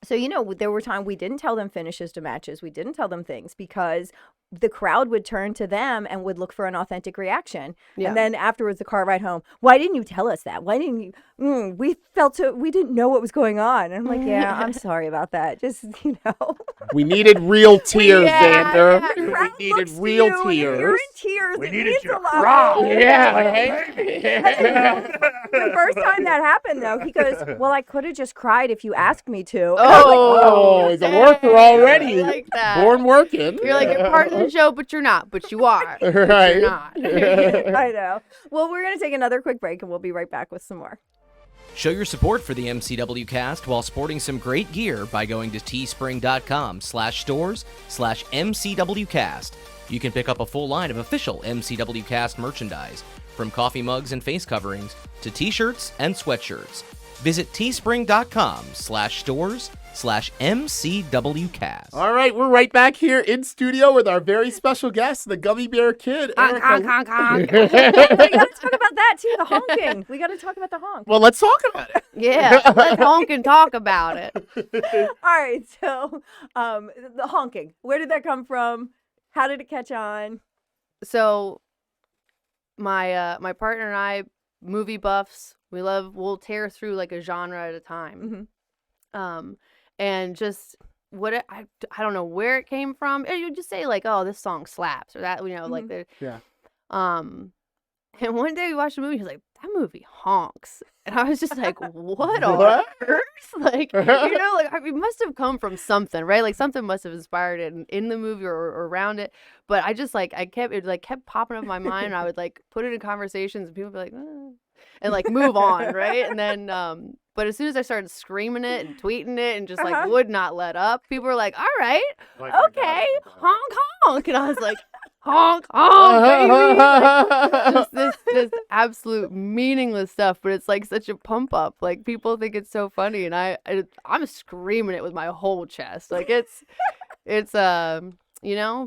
So, there were times we didn't tell them finishes to matches. We didn't tell them things because the crowd would turn to them and would look for an authentic reaction. Yeah. And then afterwards, the car ride home, why didn't you tell us that? Why didn't you? We didn't know what was going on. And I'm like, yeah, I'm sorry about that. Just, We needed real tears, Yeah, Xander. The We crowd needed looks to real you, and if you're tears. in tears. We it needed means you to a lot. cry. Yeah. The first time that happened, though, he goes, well, I could have just cried if you asked me to. Oh, he's a worker already. I like that. Born working. You're like, you're part of the show, but you're not. But you are. But Right. you're not. I know. Well, we're going to take another quick break and we'll be right back with some more. Show your support for the MCW cast while sporting some great gear by going to teespring.com/stores/MCWcast. You can pick up a full line of official MCW cast merchandise, from coffee mugs and face coverings to t-shirts and sweatshirts. Visit teespring.com/stores/MCWcast. All right, we're right back here in studio with our very special guest, the Gummy Bear Kid. Honk, honk, Erica. honk, honk. We got to talk about that, too, the honking. We got to talk about the honk. Well, let's talk about it. Yeah, let's honk and talk about it. All right, so the honking. Where did that come from? How did it catch on? So my partner and I movie buffs. We'll tear through like a genre at a time. And just I don't know where it came from. You just say like, oh, this song slaps, or that, like the Yeah. And one day we watched a movie. He's like, that movie honks, and I was just like, what on What? earth? Like, like it must have come from something, right? Like something must have inspired it in the movie or around it. But I just like kept popping up in my mind. And I would like put it in conversations, and people would be like, and like move on, right? And then but as soon as I started screaming it and tweeting it and just like would not let up, people were like, all right, Like, okay, honk honk, and I was like, honk honk, baby. Like, just this absolute meaningless stuff, but it's like such a pump up. Like people think it's so funny, and I'm screaming it with my whole chest. Like it's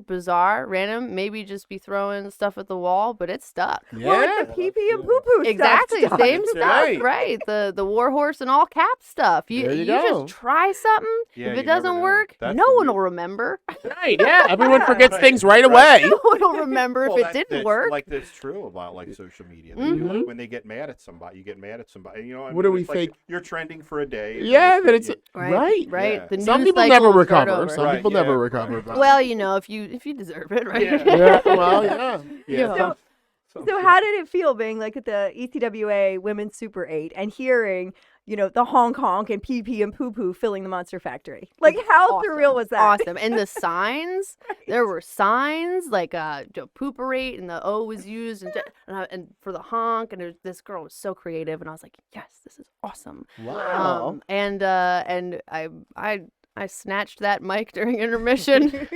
bizarre, random, maybe just be throwing stuff at the wall, but it's stuck. Yeah. Well, like the pee-pee and poo-poo Exactly, stuff. same That's stuff, right. right? The war horse and all cap stuff. There you You go. just try something. Yeah, If you it never doesn't know. work, That's no the one weird- will remember. Right. Yeah. Everyone forgets Right. things right away. No one will remember Well, if it didn't that's work. Like that's true about like social media. Mhm. Like, when they get mad at somebody, you get mad at somebody. What do we it's like think? You're trending for a day. and Yeah, it's- but it's you- Right. Yeah. The some news people cycle never will start recover. over. Some Right, people yeah, never right. recover. but- Well, if you deserve it, right? Yeah. yeah. Well, yeah. yeah. So how did it feel being like at the ECWA Women's Super 8 and hearing, the honk honk and pee pee and poo poo filling the Monster Factory? Like how Awesome. surreal was that? Awesome. And the signs, there were signs like pooperate, and the O was used, and for the honk, and this girl was so creative, and I was like, yes, this is awesome. Wow. And I snatched that mic during intermission,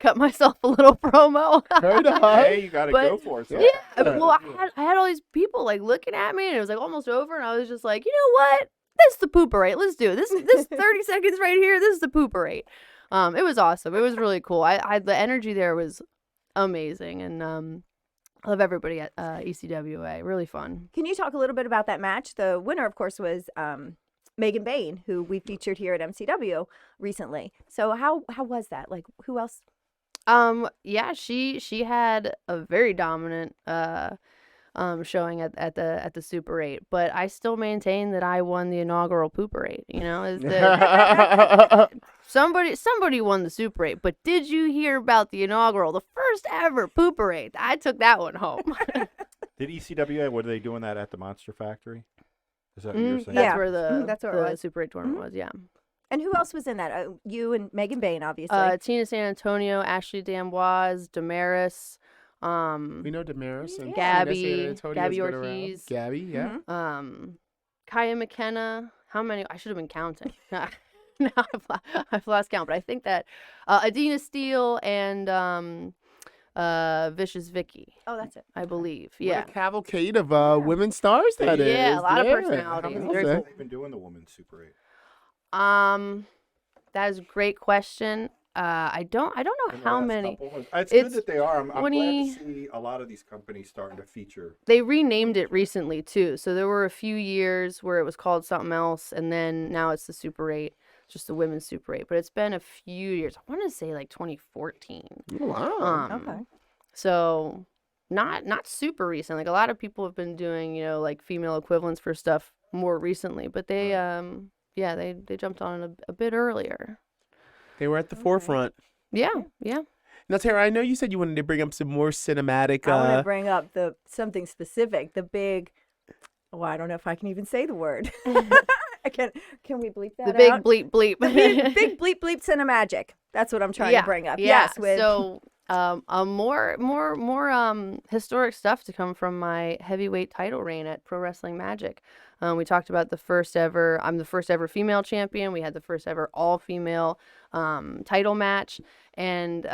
cut myself a little promo. Right on. Hey, you got to But- go for it. Yeah, well, I had all these people like looking at me, and it was like almost over, and I was just like, you know what? This is the pooperate. Let's do it. This 30 seconds right here. This is the pooperate. It was awesome. It was really cool. The energy there was amazing, and I love everybody at ECWA. Really fun. Can you talk a little bit about that match? The winner, of course, was Megan Bain, who we featured here at MCW recently. So how was that? Like, who else? Yeah, she had a very dominant showing at the Super 8, but I still maintain that I won the inaugural Pooper 8. Is that somebody won the Super 8, but did you hear about the inaugural, the first ever Pooper 8? I took that one home. Did ECWA? What are they doing that at the Monster Factory? Is that what you're saying? Yeah. That's where the That's where it the was. Super 8 tournament was. Yeah. And who else was in that? You and Megan Bain, obviously. Tina San Antonio, Ashley D'Amboise, Damaris, We know Damaris and Gabby, Tina San Antonio's Gabby been around. Ortiz. Gabby, yeah. Mhm. Kaya McKenna. How many? I should have been counting. Now I've lost count, but I think that Adina Steele and Vicious Vicky, Oh, that's it. I believe. What Yeah. a cavalcade of women stars that is. Yeah, a lot of How personalities. many I'll Very years say. have they been doing the Women's Super 8? That is a great question. I don't know In the how last many. couple? It's It's good that they are. I'm glad 20 to see a lot of these companies starting to feature. They renamed it recently too. So there were a few years where it was called something else, and then now it's the Super 8, just the women's Super 8. But it's been a few years. I want to say like 2014. Oh, wow. Okay. So not super recent. Like a lot of people have been doing, like female equivalents for stuff more recently, but they they jumped on a bit earlier. They were at the forefront. Yeah. Now, Tara, I know you said you wanted to bring up some more cinematic. I want to bring up something specific. The big. Well, I don't know if I can even say the word. I can. Can we bleep that The big out? bleep bleep. The big bleep bleep cinemagic. That's what I'm trying to bring up. Yeah. Yes. With So more historic stuff to come from my heavyweight title reign at Pro Wrestling Magic. We talked about I'm the first ever female champion. We had the first ever all female title match, and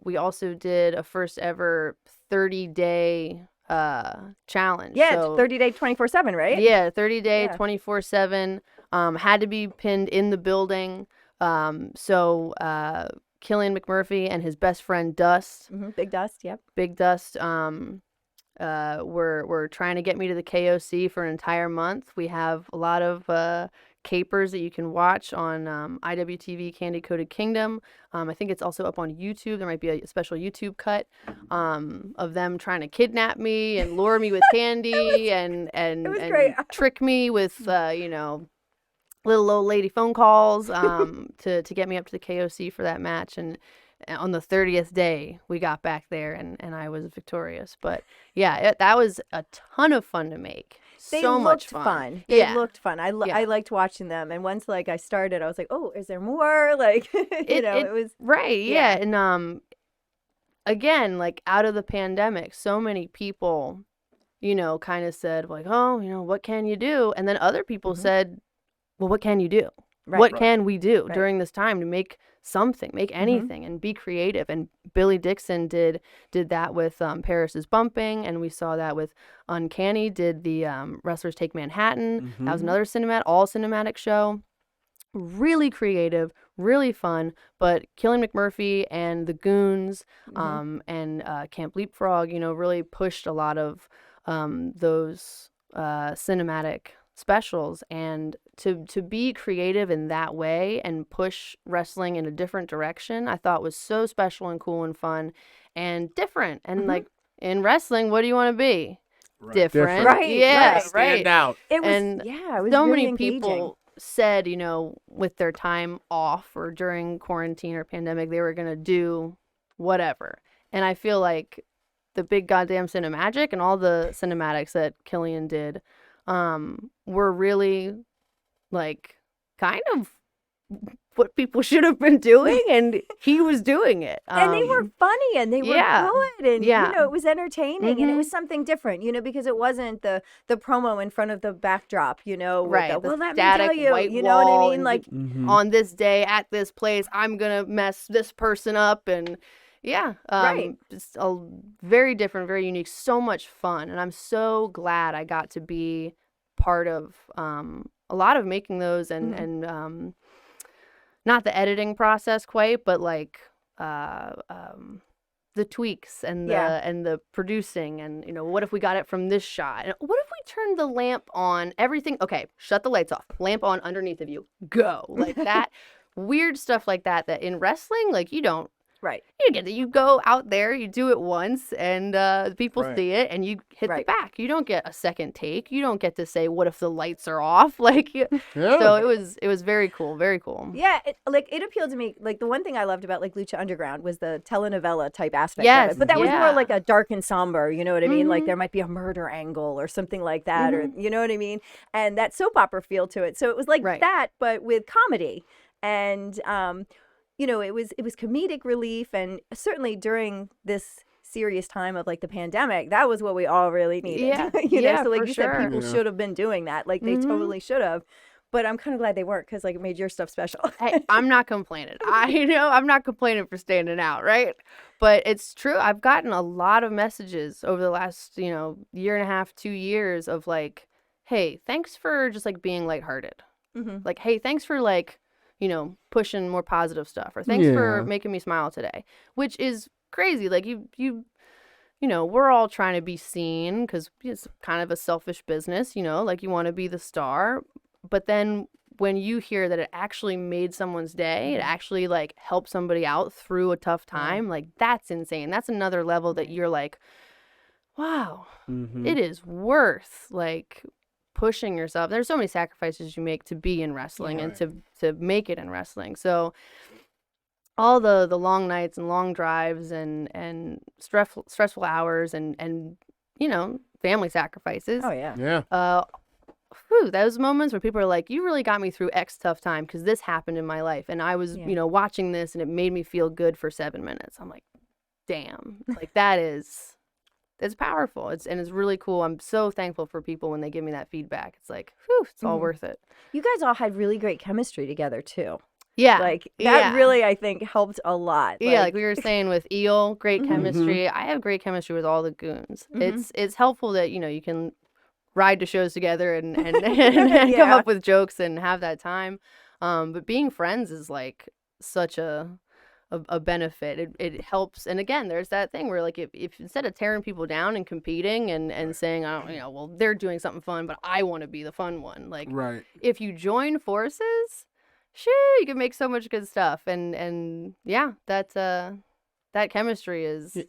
we also did a first ever 30-day challenge. yeah, So, it's 30-day 24/7, right? yeah, 30-day, Yeah. 24/7. Had to be pinned in the building. So Killian McMurphy and his best friend Dust, Big Dust. Yep. Big Dust, we're trying to get me to the KOC for an entire month. We have a lot of capers that you can watch on IWTV Candy Coated Kingdom. I think it's also up on YouTube. There might be a special YouTube cut of them trying to kidnap me and lure me with candy and great. trick me with little old lady phone calls to get me up to the KOC for that match. And on the 30th day, we got back there and I was victorious. But yeah, that was a ton of fun to make. They so looked much fun. They Yeah. looked fun. I Yeah. liked watching them. And once like I started, I was like, oh, is there more? Like, it was Right, yeah. yeah. And again, like out of the pandemic, so many people, kind of said like, oh, what can you do? And then other people said, well, what can you do? Right. What can we do Right. during this time to make something, make anything, and be creative? And Billy Dixon did that with Paris's Bumping, and we saw that with Uncanny. Did the Wrestlers Take Manhattan? That was another all cinematic show. Really creative, really fun. But Killing McMurphy and the Goons and Camp Leapfrog, really pushed a lot of those cinematic specials, and to be creative in that way and push wrestling in a different direction, I thought was so special and cool and fun and different. And like in wrestling, what do you want to be? Right. Different. Right, Yeah, right. Stand out. It was And it was so really many engaging. people said, with their time off or during quarantine or pandemic, they were going to do whatever. And I feel like the big goddamn cinemagic and all the cinematics that Killian did were really like kind of what people should have been doing, and he was doing it. And they were funny and they were yeah. good, and Yeah. it was entertaining, and it Mhm. was something different, because it wasn't the promo in front of the backdrop, with Right, the, the well, let me static tell you, white you know what I wall mean? and Like, on this day at this place, I'm gonna mess this person up, and Right. just a very different, very unique, so much fun, and I'm so glad I got to be part of a lot of making those and not the editing process quite, but like the tweaks and the producing, and what if we got it from this shot, and what if we turned the lamp on, everything, okay, shut the lights off, lamp on underneath of you, go, like that. Weird stuff like that in wrestling, like you don't right. you go out there, you do it once, and people Right. see it, and you hit Right. the back. You don't get a second take. You don't get to say, "What if the lights are off?" Like, Yeah. so it was very cool, very cool. Yeah, it appealed to me. Like the one thing I loved about like Lucha Underground was the telenovela type aspect of Yes, it. But that was more yeah. like a dark and somber, you know what I mean? Like Mhm. there might be a murder angle or something like that, or you know what I mean? And that soap opera feel to it. So it was like Right. that, but with comedy. And it was comedic relief, and certainly during this serious time of like the pandemic, that was what we all really needed. Yeah, So like for you sure. said, people Yeah. should have been doing that. Like they totally should have. But I'm kind of glad they weren't, because like it made your stuff special. Hey, I'm not complaining. I'm not complaining for standing out, right? But it's true. I've gotten a lot of messages over the last, year and a half, 2 years of like, hey, thanks for just like being lighthearted. Mhm. Like, hey, thanks for like, pushing more positive stuff, or thanks for Yeah. making me smile today, which is crazy. Like we're all trying to be seen because it's kind of a selfish business, like you want to be the star. But then when you hear that it actually made someone's day, it actually like helped somebody out through a tough time, like that's insane. That's another level that you're like, wow, it is worth like pushing yourself. There's so many sacrifices you make to be in wrestling and to make it in wrestling. So all the long nights and long drives and stressful hours and family sacrifices. Oh yeah. Yeah. Those moments where people are like, you really got me through X tough time because this happened in my life, and I was Yeah. watching this and it made me feel good for 7 minutes. I'm like, damn, like it's powerful. It's really cool. I'm so thankful for people when they give me that feedback. It's like, whew, it's all worth it. You guys all had really great chemistry together too. Yeah. Like that yeah. really, I think, helped a lot. Yeah, like we were saying with Eel, great Mhm. chemistry. I have great chemistry with all the goons. Mhm. It's helpful that you can ride to shows together and come Yeah. up with jokes and have that time. But being friends is like such a a benefit. It helps. And again, there's that thing where like if instead of tearing people down and competing and saying, oh, you know, well, they're doing something fun, but I want to be the fun one. Like Right. if you join forces, you can make so much good stuff. And yeah, that chemistry is And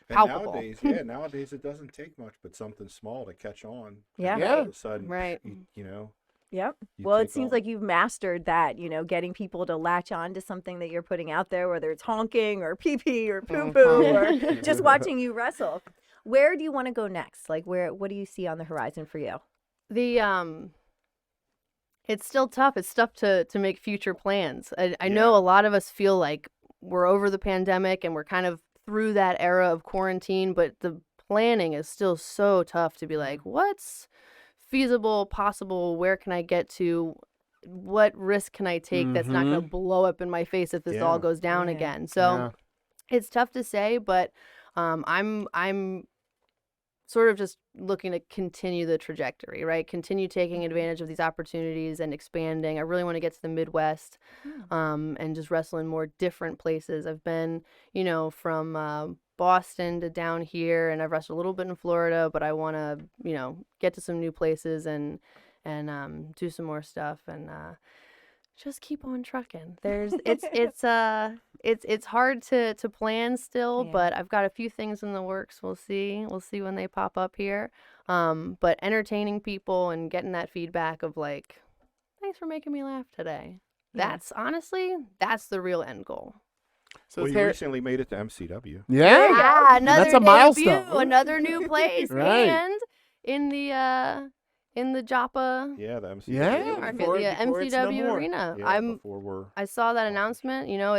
palpable. nowadays it doesn't take much but something small to catch on. Yeah. And Yeah. all of a sudden, Right. you know. Yep. You Well, it take seems off. like you've mastered that, you know, getting people to latch on to something that you're putting out there, whether it's honking or pee-pee or poo-poo or just watching you wrestle. Where do you want to go next? Like what do you see on the horizon for you? It's still tough. It's tough to make future plans. I know a lot of us feel like we're over the pandemic and we're kind of through that era of quarantine, but the planning is still so tough to be like, what's feasible, possible, where can I get to, what risk can I take that's not going to blow up in my face if this all goes down again. So it's tough to say, but I'm sort of just looking to continue the trajectory, right? Continue taking advantage of these opportunities and expanding. I really want to get to the Midwest and just wrestle in more different places. I've been, you know, from Boston to down here, and I've wrestled a little bit in Florida, but I want to, you know, get to some new places and do some more stuff and just keep on trucking. It's hard to plan still, but I've got a few things in the works. We'll see when they pop up here. But entertaining people and getting that feedback of like, thanks for making me laugh today. That's honestly, that's the real end goal. So Well, you recently made it to MCW. Yeah. Another That's a debut, milestone. another new place, Right. and in the Joppa Yeah, the MCW. Yeah. market, Before- the before it's no MCW more. arena. Yeah, before we're I saw that announcement. You know,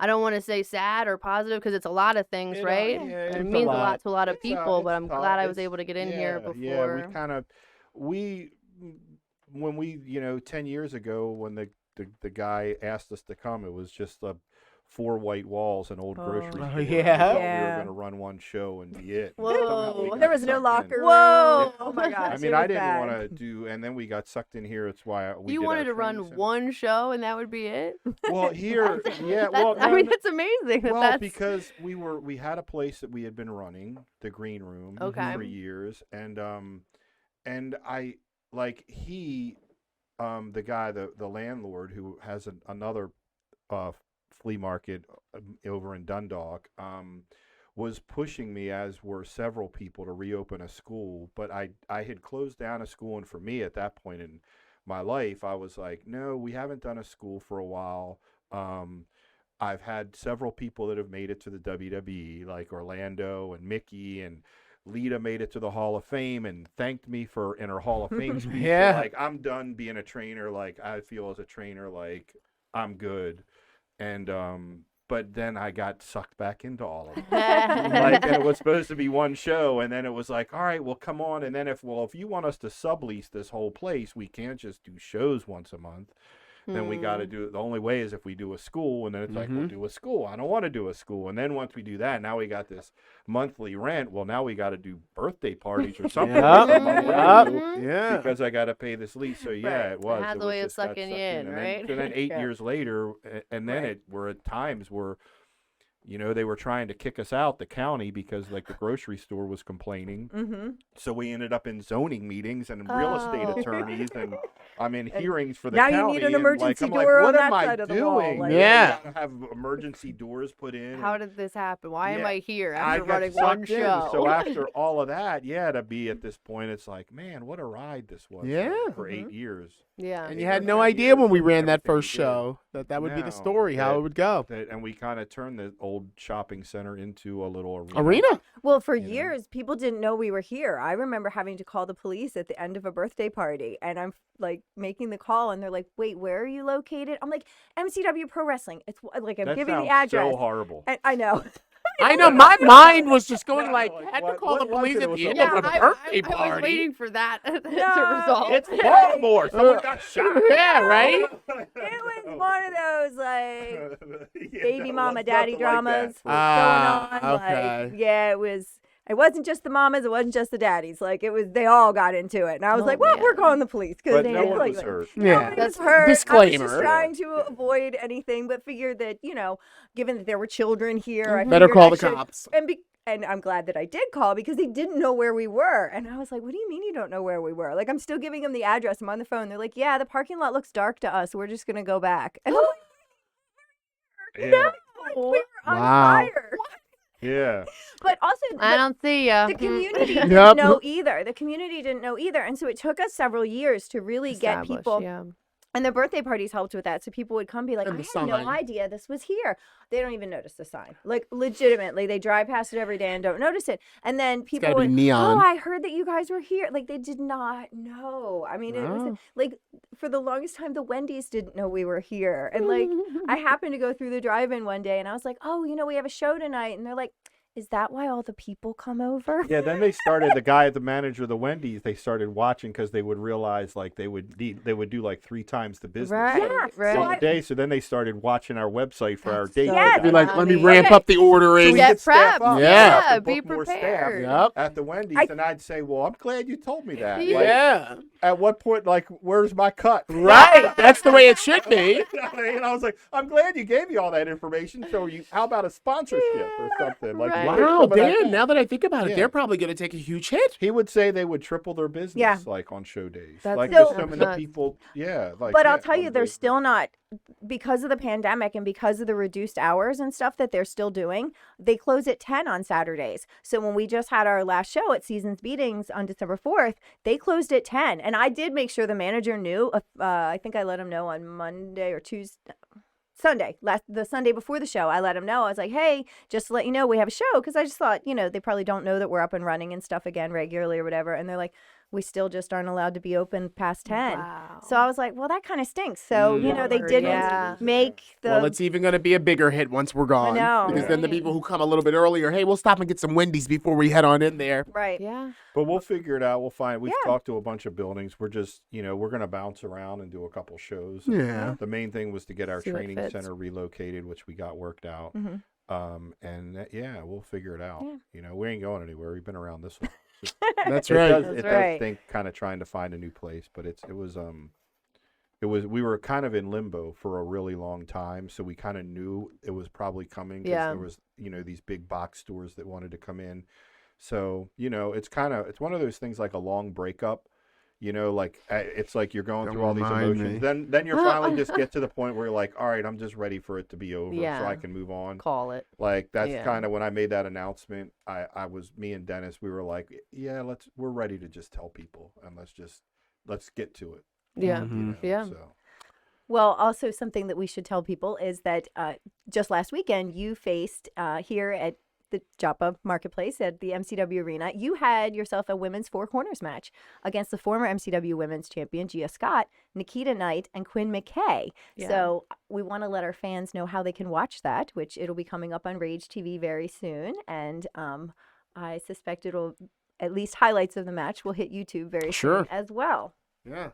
I don't want to say sad or positive because it's a lot of things, It, right? yeah, And it's it a means a lot. lot to a lot of It's, people, but it's I'm tough. glad I was It's- able to get in here before. Yeah, when we, you know, 10 years ago when the guy asked us to come, it was just 4 white walls, an old grocery Oh. store. Yeah. We thought we Yeah. were going to run one show and be it. And Whoa. somehow we got There was no sucked locker in. room. Whoa. Oh my gosh. I mean, it I was didn't bad. want to do, and then we got sucked in here. It's why we You did wanted our to run training center. one show and that would be it? Well, here, yeah, That's- well, I no, mean, no- it's amazing that well, that's because we had a place that we had been running, the green room, Okay. for years, and I like the guy, the landlord who has another flea market over in Dundalk, was pushing me, as were several people, to reopen a school. But I had closed down a school, and for me at that point in my life, I was like, no, we haven't done a school for a while. I've had several people that have made it to the WWE, like Orlando and Mickey, and Lita made it to the Hall of Fame and thanked me in her Hall of Fame speech. Yeah. Like, I'm done being a trainer. Like, I feel as a trainer, like, I'm good. And but then I got sucked back into all of it. Like, and it was supposed to be one show, and then it was like, all right, well, come on. And then if you want us to sublease this whole place, we can't just do shows once a month. Then we got to do it. The only way is if we do a school, and then it's like, we'll do a school. I don't want to do a school. And then once we do that, now we got this monthly rent. Well, now we got to do birthday parties or something. Yeah. Because I got to pay this lease. So yeah, Right. it was. It has It a way of just got sucking sucked you in, And right? then 8 Yeah. years later, and then Right. were at times where, you know, they were trying to kick us out, the county, because like the grocery store was complaining. Mm-hmm. So we ended up in zoning meetings and real estate Oh. attorneys, and I'm in hearings for the now you county. need an and, emergency I'm door on what that am I side of the wall, doing? like- Yeah. We gotta have emergency doors put in. How and did this happen? Why am Yeah, I here I after got running one sucked in. show? So after all of that, to be at this point, it's like, man, what a ride this was. Yeah. For 8 years. yeah. And Yeah, you had for no 10 idea when years we of ran that everything we first did. show that would be the No, story, how it would go. And we kind of turned the old shopping center into a little Arena. Well, for You know? years, people didn't know we were here. I remember having to call the police at the end of a birthday party, and I'm like making the call, and they're like, "Wait, where are you located?" I'm like, "MCW Pro Wrestling." It's like I'm That giving the sounds address. so horrible. And I know. I know, my mind was just going Yeah, like, like, had to what- call the what was police it? It at was the a- end Yeah, of a I birthday was party. waiting for that to No, resolve. It's Baltimore. Someone got shot. Yeah, right? It was one of those like Yeah, baby no, mama it's daddy nothing like that. dramas going Ah, on. okay. Like, yeah, it was. It wasn't just the mamas. It wasn't just the daddies. Like it was, they all got into it. And I was Oh, like, well, we're man. calling the police. But they no one like, was hurt. Yeah. nobody was That's hurt. I was disclaimer. just trying to Yeah. avoid anything, but figured that, given that there were children here, I Better figured call I the should- cops. And I'm glad that I did call because they didn't know where we were. And I was like, what do you mean you don't know where we were? Like, I'm still giving them the address. I'm on the phone. They're like, yeah, the parking lot looks dark to us. We're just going to go back. And I'm like, Yeah. we were on Wow. fire. Yeah. But also, I don't see ya. the community didn't Yep. know either. The community didn't know either. And so it took us several years to really get Establish, people. Yeah. And the birthday parties helped with that. So people would come be like, And I the had no sign. idea this was here. They don't even notice the sign. Like, legitimately, they drive past it every day and don't notice it. And then people gotta be would, neon. oh, I heard that you guys were here. Like, they did not know. I mean, it was Wow. like, for the longest time, the Wendy's didn't know we were here. And like, I happened to go through the drive-in one day and I was like, oh, we have a show tonight. And they're like, is that why all the people come over? Yeah, then they started, the guy, the manager of the Wendy's, they started watching because they would realize like they would do like 3 times the business Right. Yeah, Right. so in a day. So then they started watching our website for our That's date. so Yes. Be like, let me funny. ramp up the ordering. we Get could staff prepped. up. Yeah. We have to Be book more staff prepared. Yep. at the Wendy's, and I'd say, well, I'm glad you told me that. Yeah. Like, Yeah. at what point, like, where's my cut? Right. That's the way it should be. And I was like, I'm glad you gave me all that information. So how about a sponsorship or something? Like, Right. you get Wow, some of that Dan, now that I think about it, Yeah. they're probably going to take a huge hit. He would say they would triple their business, Yeah. like on show days. That's Like so- just so many nuts. people, yeah. Like, But yeah, I'll tell you, they're unbelievable. still not, because of the pandemic and because of the reduced hours and stuff that they're still doing, they close at 10 on Saturdays. So when we just had our last show at Seasons Meetings on December 4th, they closed at 10. And I did make sure the manager knew. I think I let him know on Monday or Tuesday. The Sunday before the show, I let him know. I was like, hey, just to let you know, we have a show. Because I just thought, they probably don't know that we're up and running and stuff again regularly or whatever. And they're like, we still just aren't allowed to be open past 10. Wow. So I was like, well, that kind of stinks. So, they Lord, didn't yeah. make the. Well, it's even going to be a bigger hit once we're gone. know. Because then the Right. people who come a little bit earlier, hey, we'll stop and get some Wendy's before we head on in there. right. Yeah. But we'll figure it out. We'll find. We've Yeah. talked to a bunch of buildings. We're just, we're going to bounce around and do a couple shows. Yeah. The main thing was to get our See what training fits. center relocated, which we got worked out. Mhm. And we'll figure it out. Yeah. We ain't going anywhere. We've been around this long. That's It right. does, That's it right. does think kind of trying to find a new place, but we were kind of in limbo for a really long time, so we kind of knew it was probably coming because Yeah. there was these big box stores that wanted to come in. So it's one of those things like a long breakup. It's like you're going Don't through all these remind emotions. me. Then you finally just get to the point where you're like, all right, I'm just ready for it to be over so Yeah. I can move on. Call it. Like that's Yeah. kind of when I made that announcement. Me and Dennis, we were like, yeah, we're ready to just tell people and let's get to it. Yeah. Mhm. Yeah. So Well, also something that we should tell people is that just last weekend you faced here at the Joppa Marketplace at the MCW Arena, you had yourself a women's 4 corners match against the former MCW women's champion, Gia Scott, Nikita Knight, and Quinn McKay. Yeah. So we want to let our fans know how they can watch that, which it'll be coming up on Rage TV very soon. And I suspect it'll, at least highlights of the match, will hit YouTube very Sure. soon as well. Yeah.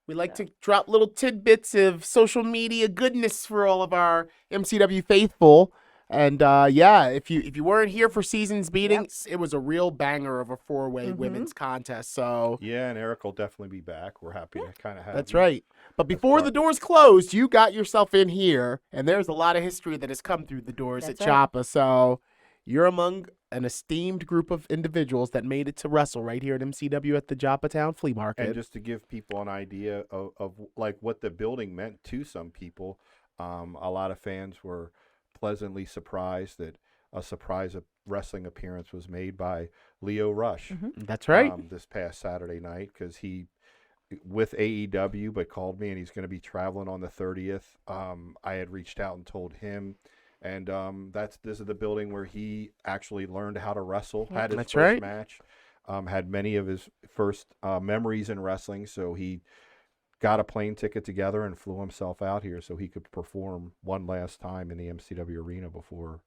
We like to drop little tidbits of social media goodness for all of our MCW faithful. And if you weren't here for Seasons Meetings, it was a real banger of a 4-way women's contest. So yeah, and Eric will definitely be back. We're happy to kind of have. that's you. right. But before the doors closed, you got yourself in here, and there's a lot of history that has come through the doors That's at right. Joppa. So you're among an esteemed group of individuals that made it to wrestle right here at MCW at the Joppa Town Flea Market. And just to give people an idea of like what the building meant to some people, a lot of fans were pleasantly surprised that a surprise wrestling appearance was made by Leo Rush That's right. this past Saturday night because he with AEW but called me and he's going to be traveling on the 30th. I had reached out and told him. And this is the building where he actually learned how to wrestle, had his That's first right. match, had many of his first memories in wrestling. So he got a plane ticket together and flew himself out here so he could perform one last time in the MCW arena before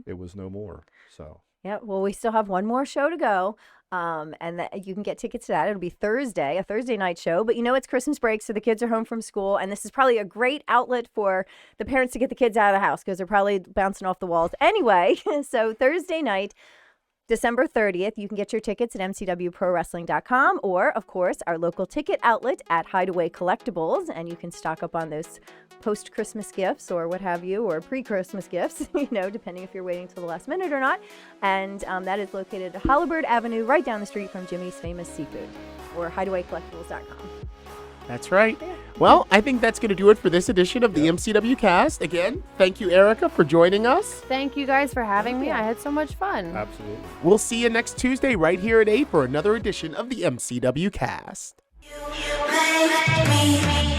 it was no more. So Yeah, well, we still have one more show to go, and you can get tickets to that. It'll be Thursday, a Thursday night show. But it's Christmas break, so the kids are home from school, and this is probably a great outlet for the parents to get the kids out of the house because they're probably bouncing off the walls anyway. So Thursday night, December 30th, you can get your tickets at mcwprowrestling.com or, of course, our local ticket outlet at Hideaway Collectibles, and you can stock up on those post-Christmas gifts or what have you, or pre-Christmas gifts, depending if you're waiting till the last minute or not. And that is located at Hollibird Avenue, right down the street from Jimmy's Famous Seafood, or hideawaycollectibles.com. That's right. Well, I think that's going to do it for this edition of the MCW Cast. Again, thank you, Erica, for joining us. Thank you guys for having me. I had so much fun. Absolutely. We'll see you next Tuesday right here at 8 for another edition of the MCW Cast. You made me.